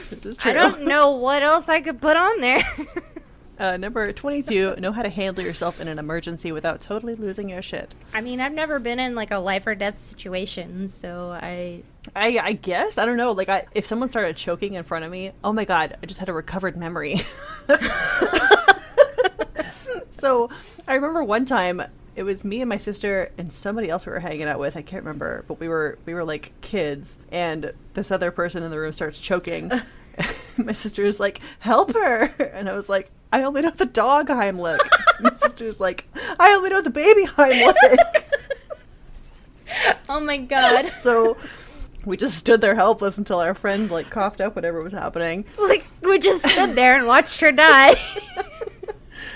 A: This is true.
B: I don't know what else I could put on there.
A: Number 22, know how to handle yourself in an emergency without totally losing your shit.
B: I mean, I've never been in like a life or death situation, so I
A: guess, I don't know, like if someone started choking in front of me, oh my god, I just had a recovered memory. So I remember one time it was me and my sister and somebody else we were hanging out with. I can't remember, but we were like kids, and this other person in the room starts choking. My sister is like, help her. And I was like, I only know the dog Heimlich. My sister's like, I only know the baby Heimlich.
B: Oh my god.
A: So we just stood there helpless until our friend like coughed up whatever was happening.
B: Like, we just stood there and watched her die.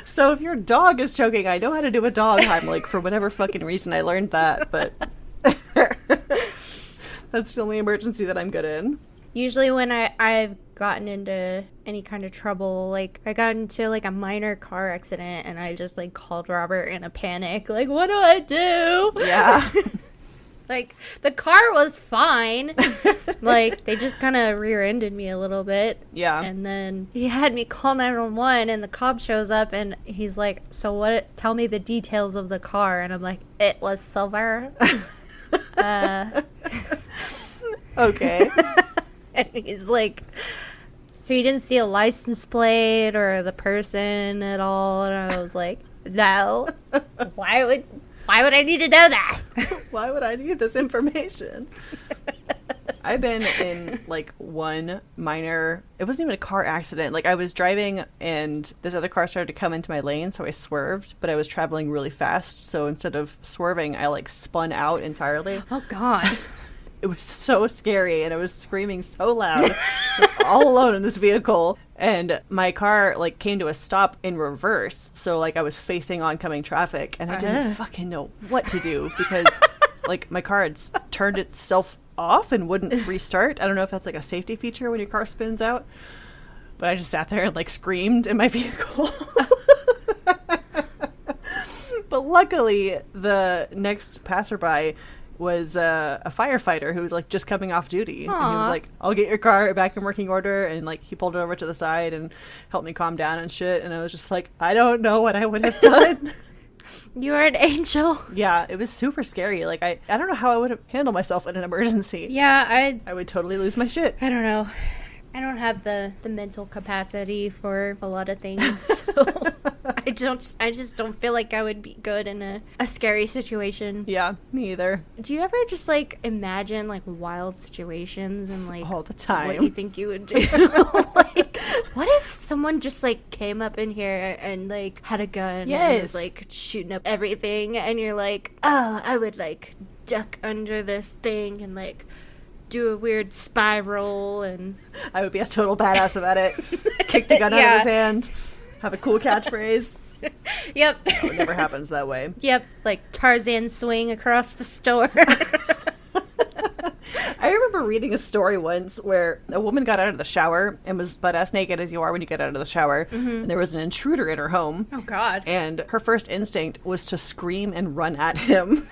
A: So if your dog is choking, I know how to do a dog Heimlich for whatever fucking reason I learned that, but that's the only emergency that I'm good in.
B: Usually when I've gotten into any kind of trouble, like I got into like a minor car accident and I just like called Robert in a panic, like, what do I do?
A: Yeah.
B: Like, the car was fine. Like, they just kind of rear-ended me a little bit.
A: Yeah.
B: And then he had me call 911 and the cop shows up and he's like, so what, tell me the details of the car. And I'm like, it was silver.
A: Okay.
B: And he's like, so you didn't see a license plate or the person at all? And I was like, no. Why would I need to know that?
A: Why would I need this information? I've been in like one minor, it wasn't even a car accident. Like I was driving and this other car started to come into my lane, so I swerved, but I was traveling really fast. So instead of swerving, I like spun out entirely.
B: Oh God.
A: It was so scary, and I was screaming so loud. I was all alone in this vehicle, and my car like came to a stop in reverse. So like I was facing oncoming traffic, and I didn't fucking know what to do because like my car had turned itself off and wouldn't restart. I don't know if that's like a safety feature when your car spins out, but I just sat there and like screamed in my vehicle. But luckily, the next passerby was a firefighter who was like just coming off duty.
B: Aww.
A: And he was like, I'll get your car back in working order, and like he pulled it over to the side and helped me calm down and shit. And I was just like, I don't know what I would have done.
B: You are an angel.
A: Yeah, it was super scary. Like I don't know how I would have handled myself in an emergency.
B: Yeah,
A: I would totally lose my shit.
B: I don't know. I don't have the mental capacity for a lot of things. So I just don't feel like I would be good in a scary situation.
A: Yeah, me either.
B: Do you ever just like imagine like wild situations and like
A: All the time.
B: what you think you would do? Like, what if someone just like came up in here and like had a gun and was like shooting up everything, and you're like, oh, I would like duck under this thing and like do a weird spiral, and
A: I would be a total badass about it. Kick the gun out of his hand. Have a cool catchphrase.
B: Yep.
A: No, it never happens that way.
B: Yep, like Tarzan swing across the store.
A: I remember reading a story once where a woman got out of the shower and was butt-ass naked as you are when you get out of the shower. Mm-hmm. And there was an intruder in her home.
B: Oh, God.
A: And her first instinct was to scream and run at him.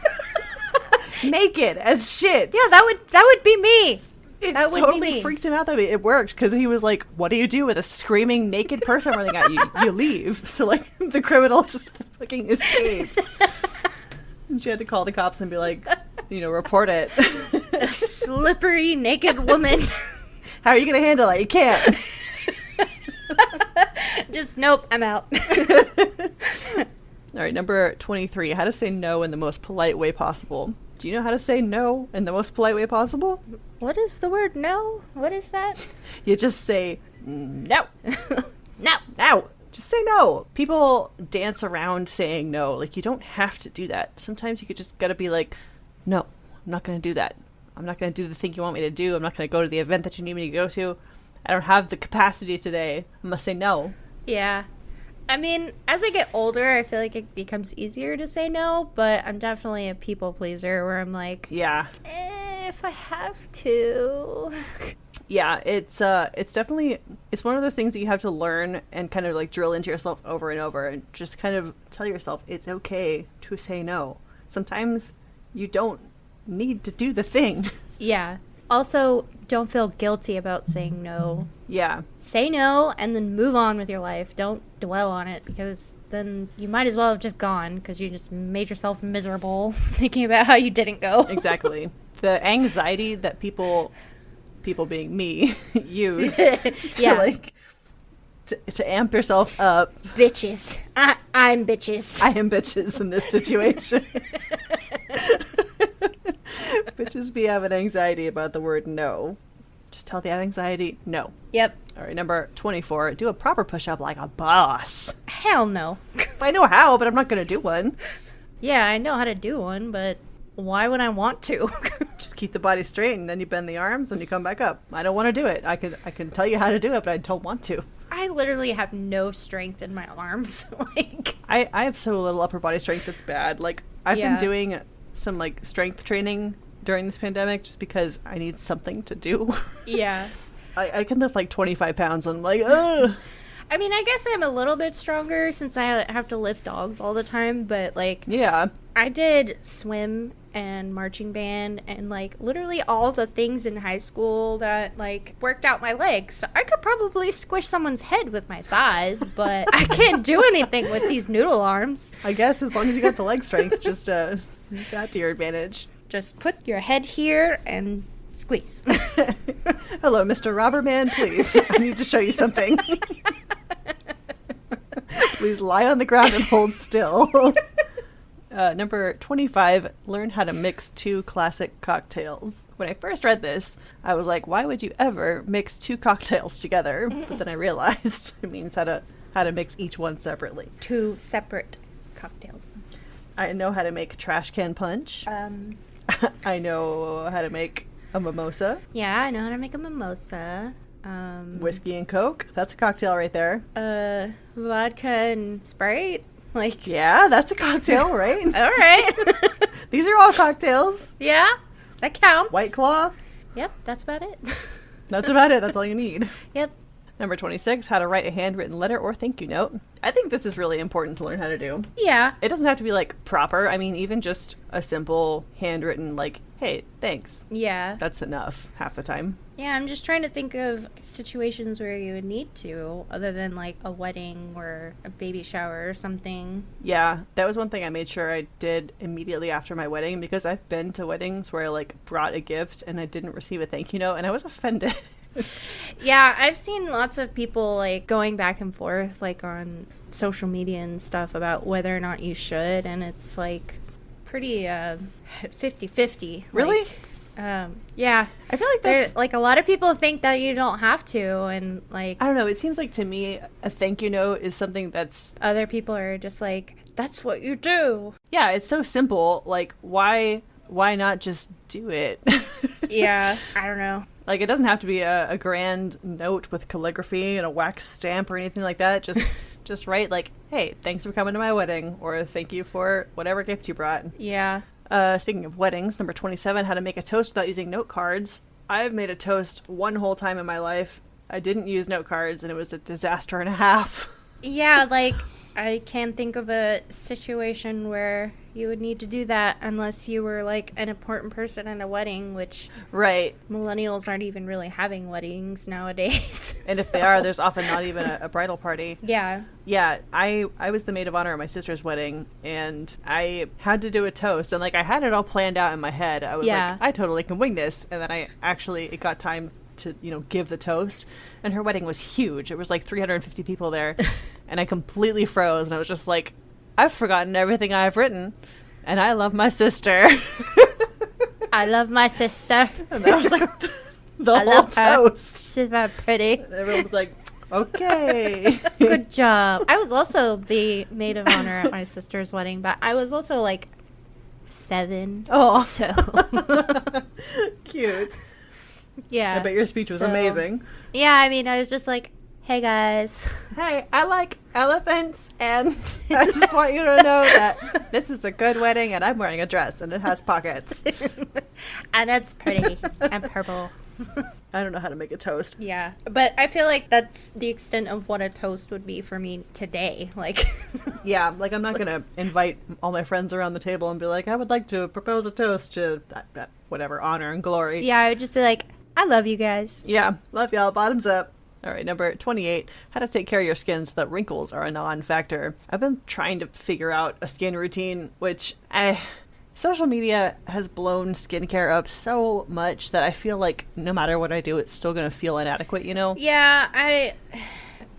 A: Naked as shit.
B: Yeah, that would be me.
A: It
B: that would
A: totally
B: be me.
A: Freaked him out that way. It worked because he was like, what do you do with a screaming naked person running at you? You leave. So like the criminal just fucking escapes. And she had to call the cops and be like, report it.
B: A slippery naked woman.
A: How are you going to handle it? You can't.
B: Just nope, I'm out.
A: All right, number 23. How to say no in the most polite way possible. Do you know how to say no in the most polite way possible?
B: What is the word no? What is that?
A: You just say no.
B: No.
A: No. Just say no. People dance around saying no. Like, you don't have to do that. Sometimes you could just gotta be like, no, I'm not gonna do that. I'm not gonna do the thing you want me to do. I'm not gonna go to the event that you need me to go to. I don't have the capacity today. I'm gonna say no.
B: Yeah. I mean, as I get older, I feel like it becomes easier to say no, but I'm definitely a people pleaser where I'm like,
A: yeah,
B: if I have to.
A: Yeah, it's definitely, it's one of those things that you have to learn and kind of like drill into yourself over and over and just kind of tell yourself it's okay to say no. Sometimes you don't need to do the thing.
B: Yeah. Also, don't feel guilty about saying no.
A: Yeah.
B: Say no and then move on with your life. Don't dwell on it, because then you might as well have just gone because you just made yourself miserable thinking about how you didn't go.
A: Exactly. The anxiety that people being me use to
B: Yeah.
A: like to amp yourself up.
B: Bitches. I'm bitches.
A: I am bitches in this situation. Bitches be having anxiety about the word no. Just tell the anxiety no.
B: Yep.
A: All right, number 24. Do a proper push-up like a boss.
B: Hell no.
A: I know how, but I'm not going to do one.
B: Yeah, I know how to do one, but why would I want to?
A: Just keep the body straight, and then you bend the arms, and you come back up. I don't want to do it. I can tell you how to do it, but I don't want to.
B: I literally have no strength in my arms. Like,
A: I have so little upper body strength that's bad. Like, I've been doing some, like, strength training during this pandemic just because I need something to do.
B: Yeah.
A: I can lift, like, 25 pounds, and I'm like, ugh.
B: I mean, I guess I'm a little bit stronger since I have to lift dogs all the time, but, like...
A: Yeah.
B: I did swim and marching band and, like, literally all the things in high school that, like, worked out my legs. So I could probably squish someone's head with my thighs, but I can't do anything with these noodle arms.
A: I guess as long as you got the leg strength, just use that to your advantage.
B: Just put your head here and squeeze.
A: Hello, Mr. Robberman, please. I need to show you something. Please lie on the ground and hold still. Number 25, learn how to mix 2 classic cocktails. When I first read this, I was like, why would you ever mix 2 cocktails together? But then I realized it means how to mix each one separately.
B: 2 separate cocktails.
A: I know how to make trash can punch. I know how to make a mimosa.
B: Yeah, I know how to make a mimosa.
A: Whiskey and Coke. That's a cocktail right there.
B: Vodka and Sprite. Like,
A: yeah, that's a cocktail, right?
B: All right.
A: These are all cocktails.
B: Yeah, that counts.
A: White Claw.
B: Yep, that's about it.
A: That's about it. That's all you need.
B: Yep.
A: Number 26, how to write a handwritten letter or thank you note. I think this is really important to learn how to do.
B: Yeah.
A: It doesn't have to be, like, proper. I mean, even just a simple handwritten, like, hey, thanks.
B: Yeah.
A: That's enough half the time.
B: Yeah, I'm just trying to think of situations where you would need to, other than, like, a wedding or a baby shower or something.
A: Yeah, that was one thing I made sure I did immediately after my wedding, because I've been to weddings where I, like, brought a gift and I didn't receive a thank you note, and I was offended.
B: Yeah, I've seen lots of people, like, going back and forth, like, on social media and stuff about whether or not you should, and it's, like, pretty 50-50.
A: Really?
B: Like, yeah.
A: I feel like that's...
B: like, a lot of people think that you don't have to, and, like...
A: I don't know, it seems like to me a thank you note is something that's...
B: Other people are just like, that's what you do.
A: Yeah, it's so simple. Like, why not just do it?
B: Yeah, I don't know.
A: Like, it doesn't have to be a grand note with calligraphy and a wax stamp or anything like that. Just write, like, hey, thanks for coming to my wedding, or thank you for whatever gift you brought.
B: Yeah.
A: Speaking of weddings, number 27, how to make a toast without using note cards. I've made a toast one whole time in my life. I didn't use note cards, and it was a disaster and a half.
B: Yeah, like, I can't think of a situation where you would need to do that unless you were, like, an important person in a wedding, which...
A: Right.
B: Millennials aren't even really having weddings nowadays.
A: And if they are, there's often not even a bridal party.
B: Yeah.
A: Yeah, I was the maid of honor at my sister's wedding, and I had to do a toast, and, like, I had it all planned out in my head. I was like, I totally can wing this, and then it got time to, give the toast, and her wedding was huge. It was like 350 people there, and I completely froze, and I was just like, I've forgotten everything I've written, and I love my sister.
B: I love my sister.
A: And that was like the whole toast.
B: She's very pretty.
A: And everyone was like, okay.
B: Good job. I was also the maid of honor at my sister's wedding, but I was also like 7.
A: Oh.
B: So.
A: Cute.
B: Yeah.
A: I bet your speech was amazing.
B: Yeah, I mean, I was just like, hey, guys.
A: Hey, I like elephants, and I just want you to know that this is a good wedding, and I'm wearing a dress, and it has pockets.
B: And it's pretty and purple.
A: I don't know how to make a toast.
B: Yeah, but I feel like that's the extent of what a toast would be for me today. Like,
A: yeah, like I'm not going to invite all my friends around the table and be like, I would like to propose a toast to whatever, honor and glory.
B: Yeah, I would just be like, I love you guys.
A: Yeah, love y'all, bottoms up. All right, number 28, how to take care of your skin so that wrinkles are a non-factor. I've been trying to figure out a skin routine, which social media has blown skincare up so much that I feel like no matter what I do, it's still going to feel inadequate,
B: Yeah,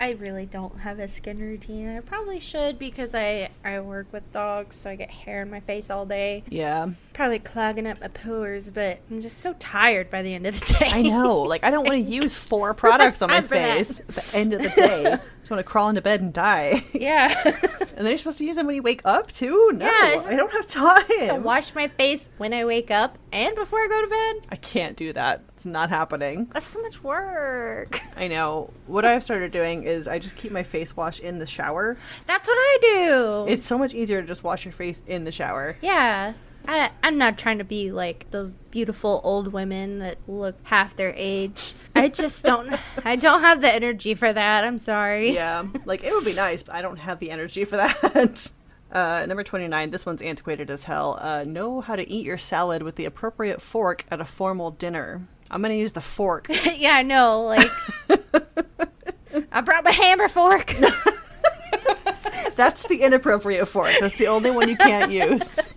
B: I really don't have a skin routine. I probably should because I work with dogs, so I get hair in my face all day.
A: Yeah.
B: Probably clogging up my pores, but I'm just so tired by the end of the day.
A: I know. Like, I don't want to use 4 products on my face at the end of the day. I just want to crawl into bed and die.
B: Yeah.
A: And then you're supposed to use them when you wake up, too? No,
B: yeah,
A: I don't have time.
B: I wash my face when I wake up and before I go to bed.
A: I can't do that. It's not happening.
B: That's so much work.
A: I know. What I've started doing is I just keep my face wash in the shower.
B: That's what I do.
A: It's so much easier to just wash your face in the shower.
B: Yeah. I'm not trying to be like those beautiful old women that look half their age. I just don't have the energy for that. I'm sorry.
A: Yeah. Like, it would be nice, but I don't have the energy for that. Number 29, this one's antiquated as hell. Know how to eat your salad with the appropriate fork at a formal dinner. I'm going to use the fork.
B: Yeah, I know. Like, I brought my hammer fork.
A: That's the inappropriate fork. That's the only one you can't use.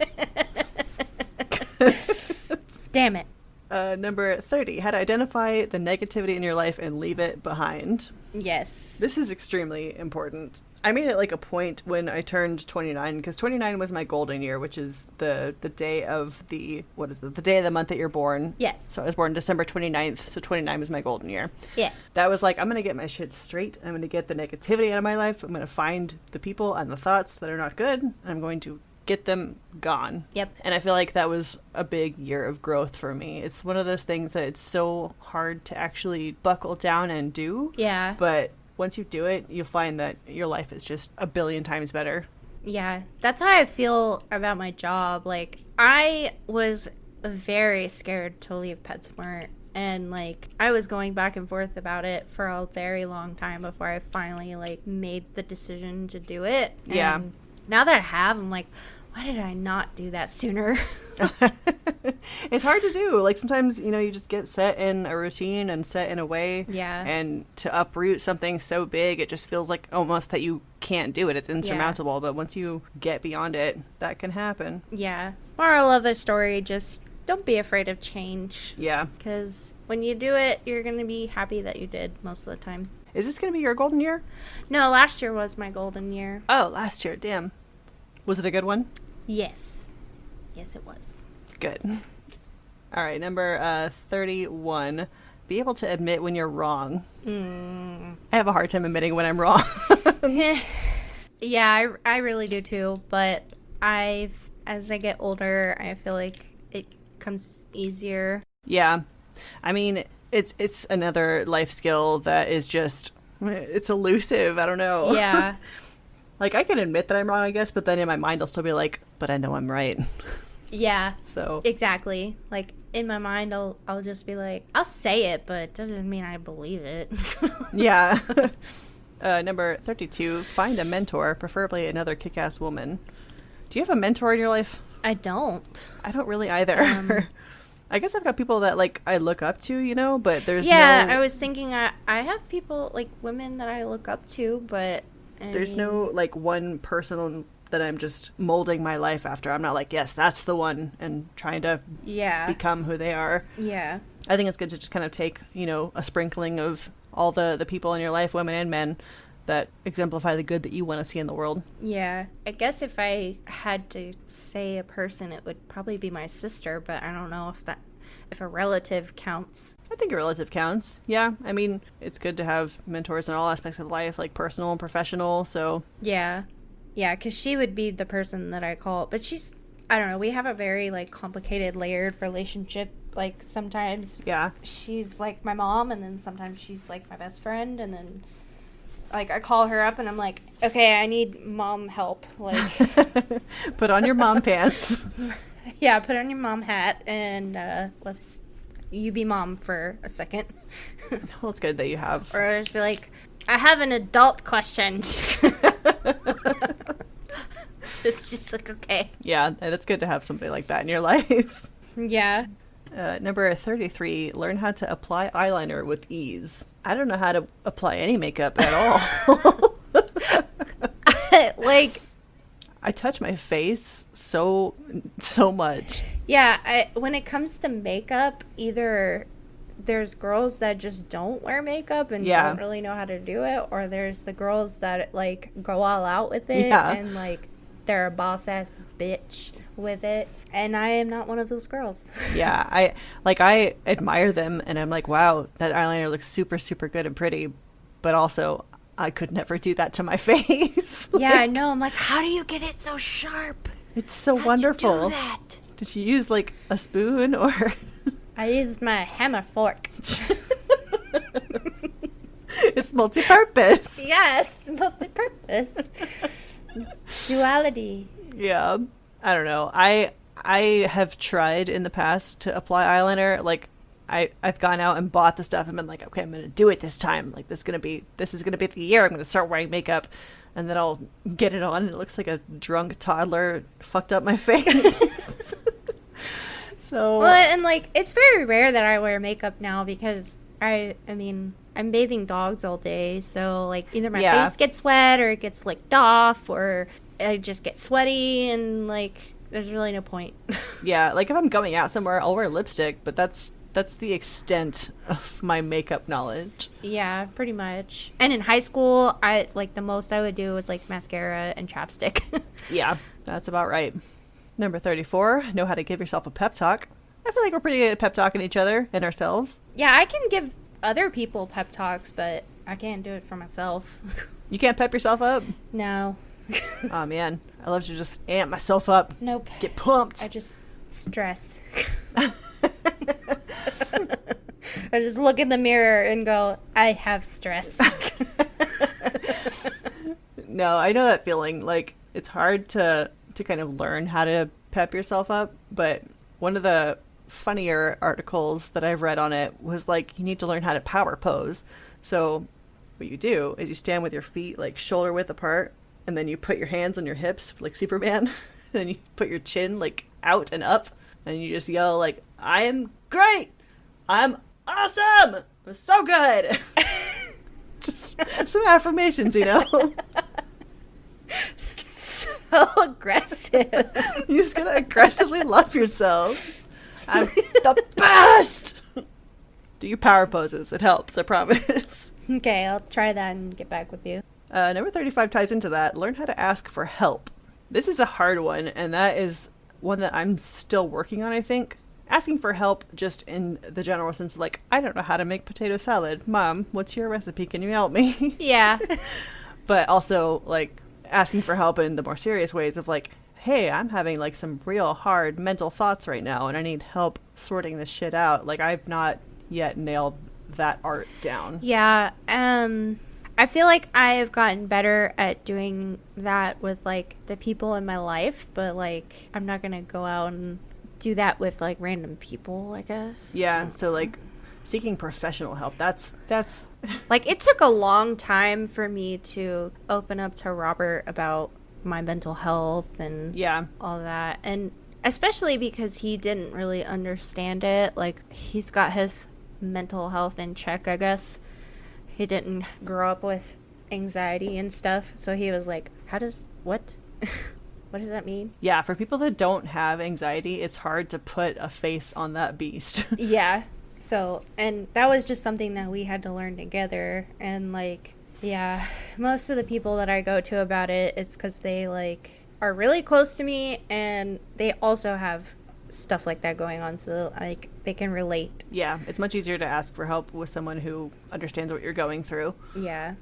B: Damn it.
A: Number 30, how to identify the negativity in your life and leave it behind.
B: Yes.
A: This is extremely important. I made it like a point when I turned 29, because 29 was my golden year, which is the day of the, what is it, the day of the month that you're born.
B: Yes.
A: So I was born December 29th, so 29 was my golden year.
B: Yeah.
A: That was like, I'm going to get my shit straight. I'm going to get the negativity out of my life. I'm going to find the people and the thoughts that are not good, and I'm going to get them gone.
B: Yep.
A: And I feel like that was a big year of growth for me. It's one of those things that it's so hard to actually buckle down and do.
B: Yeah.
A: But once you do it, you'll find that your life is just a billion times better.
B: Yeah. That's how I feel about my job. Like, I was very scared to leave PetSmart. And, like, I was going back and forth about it for a very long time before I finally, like, made the decision to do it.
A: Yeah.
B: And now that I have, I'm like, why did I not do that sooner?
A: It's hard to do. Like, sometimes, you know, you just get set in a routine and set in a way.
B: Yeah.
A: And to uproot something so big, it just feels like almost that you can't do it. It's insurmountable. Yeah. But once you get beyond it, that can happen.
B: Yeah. Moral of the story, just don't be afraid of change.
A: Yeah.
B: Because when you do it, you're going to be happy that you did most of the time.
A: Is this going to be your golden year?
B: No, last year was my golden year.
A: Oh, last year. Damn. Was it a good one?
B: Yes. Yes, it was.
A: Good. All right, number 31. Be able to admit when you're wrong. I have a hard time admitting when I'm wrong.
B: Yeah, I really do too. But as I get older, I feel like it comes easier.
A: Yeah. I mean, it's another life skill that is just, it's elusive. I don't know.
B: Yeah.
A: Like, I can admit that I'm wrong, I guess, but then in my mind I'll still be like, but I know I'm right.
B: Yeah.
A: So.
B: Exactly. Like, in my mind, I'll just be like, I'll say it, but it doesn't mean I believe it.
A: Yeah. Number 32, find a mentor, preferably another kick-ass woman. Do you have a mentor in your life?
B: I don't.
A: I don't really either. I guess I've got people that, like, I look up to, you know, but there's
B: I was thinking I have people, like, women that I look up to, but
A: there's no, like, one person that I'm just molding my life after. I'm not like, yes, that's the one, and trying to become who they are.
B: Yeah.
A: I think it's good to just kind of take, you know, a sprinkling of all the people in your life, women and men, that exemplify the good that you want to see in the world.
B: Yeah. I guess if I had to say a person, it would probably be my sister, but I don't know if a relative counts.
A: I think a relative counts. Yeah. I mean, it's good to have mentors in all aspects of life, like personal and professional, so.
B: Yeah. Yeah, because she would be the person that I call. But she's, I don't know, we have a very, like, complicated, layered relationship. Like, sometimes she's, like, my mom, and then sometimes she's, like, my best friend, and then, like, I call her up, and I'm like, okay, I need mom help. Like,
A: put on your mom pants.
B: Yeah, put on your mom hat, and you be mom for a second.
A: Well, it's good that you have.
B: Or I'll just be like, I have an adult question. It's just like, okay.
A: Yeah, that's good to have somebody like that in your life.
B: Yeah.
A: Number 33, learn how to apply eyeliner with ease. I don't know how to apply any makeup at all.
B: Like,
A: I touch my face so much.
B: Yeah, when it comes to makeup, either there's girls that just don't wear makeup and don't really know how to do it, or there's the girls that like go all out with it and like they're a boss ass bitch with it. And I am not one of those girls. Yeah,
A: I admire them, and I'm like, wow, that eyeliner looks super, super good and pretty, but also I could never do that to my face.
B: Yeah, I know. I'm like, how do you get it so sharp?
A: It's so wonderful.
B: How'd you do that?
A: Did you use like a spoon or?
B: I used my hammer fork.
A: It's multi-purpose.
B: Yes, multi-purpose. Duality.
A: Yeah, I don't know. I have tried in the past to apply eyeliner. Like I've gone out and bought the stuff and been like, okay, I'm gonna do it this time. Like this is gonna be the year I'm gonna start wearing makeup, and then I'll get it on and it looks like a drunk toddler fucked up my face. So
B: well, and like it's very rare that I wear makeup now because I mean I'm bathing dogs all day, so like either my face gets wet or it gets licked off or I just get sweaty and like there's really no point.
A: Yeah, like if I'm going out somewhere, I'll wear lipstick, but that's the extent of my makeup knowledge.
B: Yeah, pretty much. And in high school, I like the most I would do was like mascara and chapstick.
A: Yeah, that's about right. Number 34, know how to give yourself a pep talk. I feel like we're pretty good at pep talking each other and ourselves.
B: Yeah, I can give other people pep talks, but I can't do it for myself.
A: You can't pep yourself up?
B: No.
A: Oh man, I love to just amp myself up.
B: Nope.
A: Get pumped.
B: I just stress. I just look in the mirror and go, I have stress.
A: No, I know that feeling. Like, it's hard to kind of learn how to pep yourself up, but one of the funnier articles that I've read on it was like, you need to learn how to power pose. So what you do is you stand with your feet like shoulder width apart, and then you put your hands on your hips like Superman, and then you put your chin like out and up, and you just yell like, I am great! I'm awesome! I'm so good! Just some affirmations, you know?
B: So aggressive.
A: You're just gonna aggressively love yourself. I'm the best! Do your power poses. It helps, I promise.
B: Okay, I'll try that and get back with you.
A: Number 35 ties into that. Learn how to ask for help. This is a hard one, and that is one that I'm still working on, I think. Asking for help just in the general sense of like, I don't know how to make potato salad. Mom, what's your recipe? Can you help me?
B: Yeah.
A: But also like asking for help in the more serious ways of like, hey, I'm having like some real hard mental thoughts right now and I need help sorting this shit out. Like I've not yet nailed that art down.
B: Yeah. I feel like I've gotten better at doing that with like the people in my life, but like I'm not gonna go out and do that with like random people, I guess.
A: Yeah, so like seeking professional help, that's
B: like it took a long time for me to open up to Robert about my mental health and all that, and especially because he didn't really understand it. Like he's got his mental health in check, I guess. He didn't grow up with anxiety and stuff, so he was like, what what does that mean?
A: Yeah, for people that don't have anxiety, it's hard to put a face on that beast.
B: Yeah. So, and that was just something that we had to learn together. And like, yeah, most of the people that I go to about it, it's because they like are really close to me and they also have stuff like that going on, so like they can relate.
A: Yeah, it's much easier to ask for help with someone who understands what you're going through.
B: Yeah.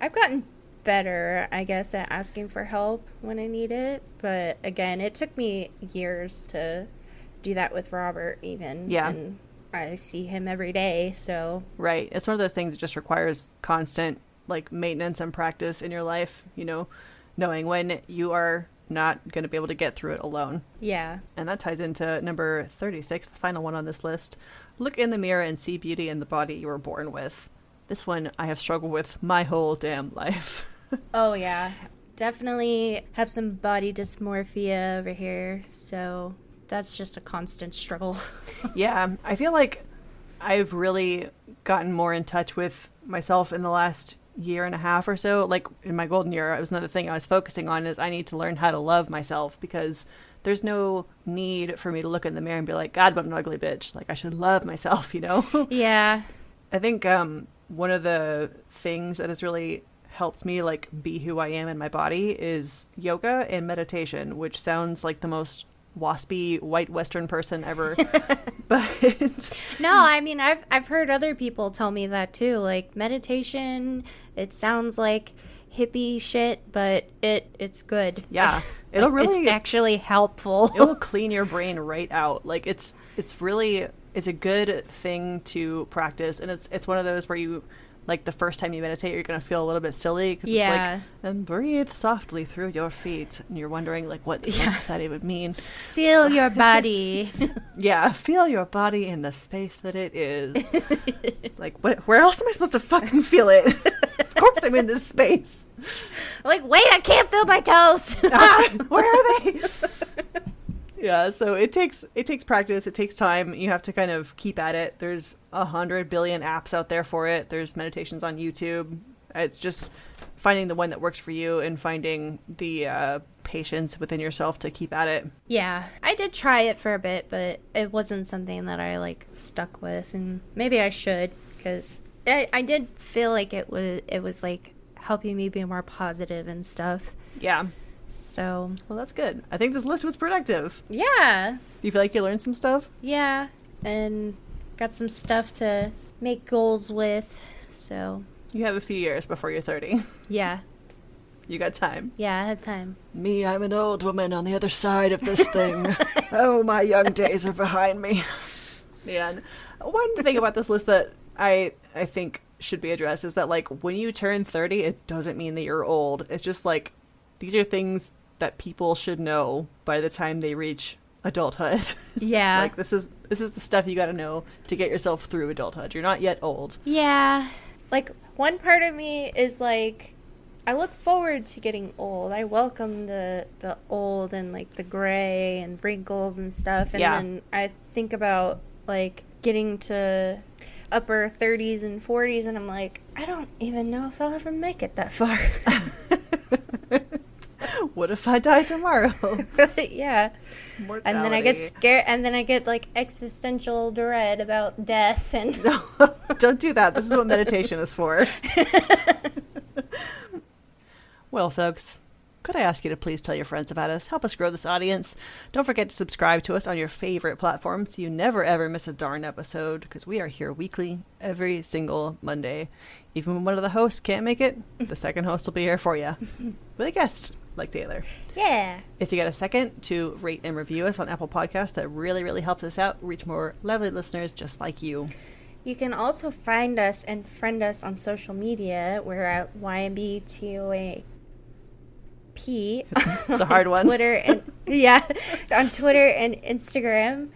B: I've gotten better, I guess, at asking for help when I need it, but again, it took me years to do that with Robert even.
A: Yeah.
B: And I see him every day, so
A: right, it's one of those things that just requires constant like maintenance and practice in your life, you know, knowing when you are not going to be able to get through it alone.
B: Yeah.
A: And that ties into number 36, the final one on this list. Look in the mirror and see beauty in the body you were born with. This one I have struggled with my whole damn life.
B: Oh yeah, definitely have some body dysmorphia over here, so that's just a constant struggle.
A: Yeah, I feel like I've really gotten more in touch with myself in the last year and a half or so. Like in my golden year, it was another thing I was focusing on is I need to learn how to love myself, because there's no need for me to look in the mirror and be like, God, what an ugly bitch. Like, I should love myself, you know?
B: Yeah.
A: I think one of the things that has really helped me like be who I am in my body is yoga and meditation, which sounds like the most waspy white Western person ever. But
B: no, I mean, I've heard other people tell me that too. Like meditation, it sounds like hippie shit, but it's good.
A: Yeah, it'll really
B: it's actually helpful.
A: It will clean your brain right out. Like it's a good thing to practice, and it's one of those where you, like, the first time you meditate, you're gonna feel a little bit silly because it's like, and breathe softly through your feet, and you're wondering like what the fuck does that even mean?
B: Feel your body.
A: Yeah, feel your body in the space that it is. It's like, where else am I supposed to fucking feel it? Of course I'm in this space.
B: Like, wait, I can't feel my toes.
A: Where are they? Yeah, so it takes practice. It takes time. You have to kind of keep at it. There's 100 billion apps out there for it. There's meditations on YouTube. It's just finding the one that works for you and finding the patience within yourself to keep at it.
B: Yeah, I did try it for a bit, but it wasn't something that I like stuck with, and maybe I should, because I did feel like it was like helping me be more positive and stuff.
A: Yeah.
B: So,
A: well, that's good. I think this list was productive.
B: Yeah.
A: Do you feel like you learned some stuff?
B: Yeah, and got some stuff to make goals with, so.
A: You have a few years before you're 30.
B: Yeah.
A: You got time.
B: Yeah, I have time.
A: Me, I'm an old woman on the other side of this thing. Oh, my young days are behind me. Yeah, and one thing about this list that I think should be addressed is that, like, when you turn 30, it doesn't mean that you're old. It's just, like, these are things that people should know by the time they reach adulthood.
B: Yeah.
A: Like, this is the stuff you got to know to get yourself through adulthood. You're not yet old.
B: Yeah. Like, one part of me is like, I look forward to getting old. I welcome the old and like the gray and wrinkles and stuff. And then I think about like getting to upper 30s and 40s, and I'm like, I don't even know if I'll ever make it that far.
A: What if I die tomorrow?
B: Yeah.
A: Mortality.
B: And then I get scared, and then I get like existential dread about death. And
A: no, don't do that. This is what meditation is for. Well, folks, could I ask you to please tell your friends about us? Help us grow this audience. Don't forget to subscribe to us on your favorite platform so you never ever miss a darn episode, because we are here weekly, every single Monday. Even when one of the hosts can't make it, the second host will be here for you with a guest like Taylor.
B: Yeah.
A: If you get a second to rate and review us on Apple Podcasts, that really, really helps us out, reach more lovely listeners just like you.
B: You can also find us and friend us on social media. We're at YMBTOAP.
A: It's a hard one.
B: Twitter and on Twitter and Instagram.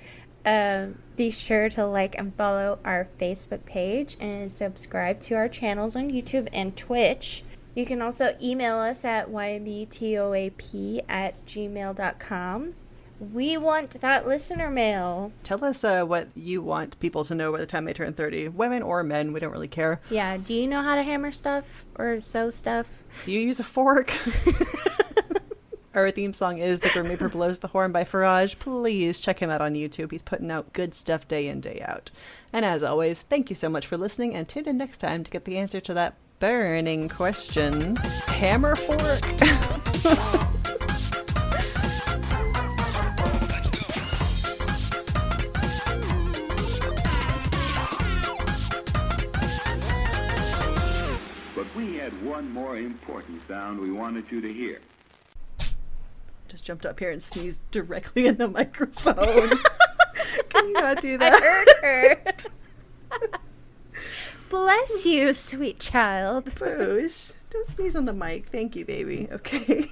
B: Be sure to like and follow our Facebook page and subscribe to our channels on YouTube and Twitch. You can also email us at ybtoap@gmail.com. We want that listener mail.
A: Tell us what you want people to know by the time they turn 30. Women or men, we don't really care.
B: Yeah, do you know how to hammer stuff or sew stuff?
A: Do you use a fork? Our theme song is The Grim Reaper Blows the Horn by Faraj. Please check him out on YouTube. He's putting out good stuff day in, day out. And as always, thank you so much for listening, and tune in next time to get the answer to that burning question. Hammer fork?
C: But we had one more important sound we wanted you to hear.
A: Just jumped up here and sneezed directly in the microphone. Can you not do that?
B: I heard her. Bless you, sweet child.
A: Boosh. Don't sneeze on the mic. Thank you, baby. Okay.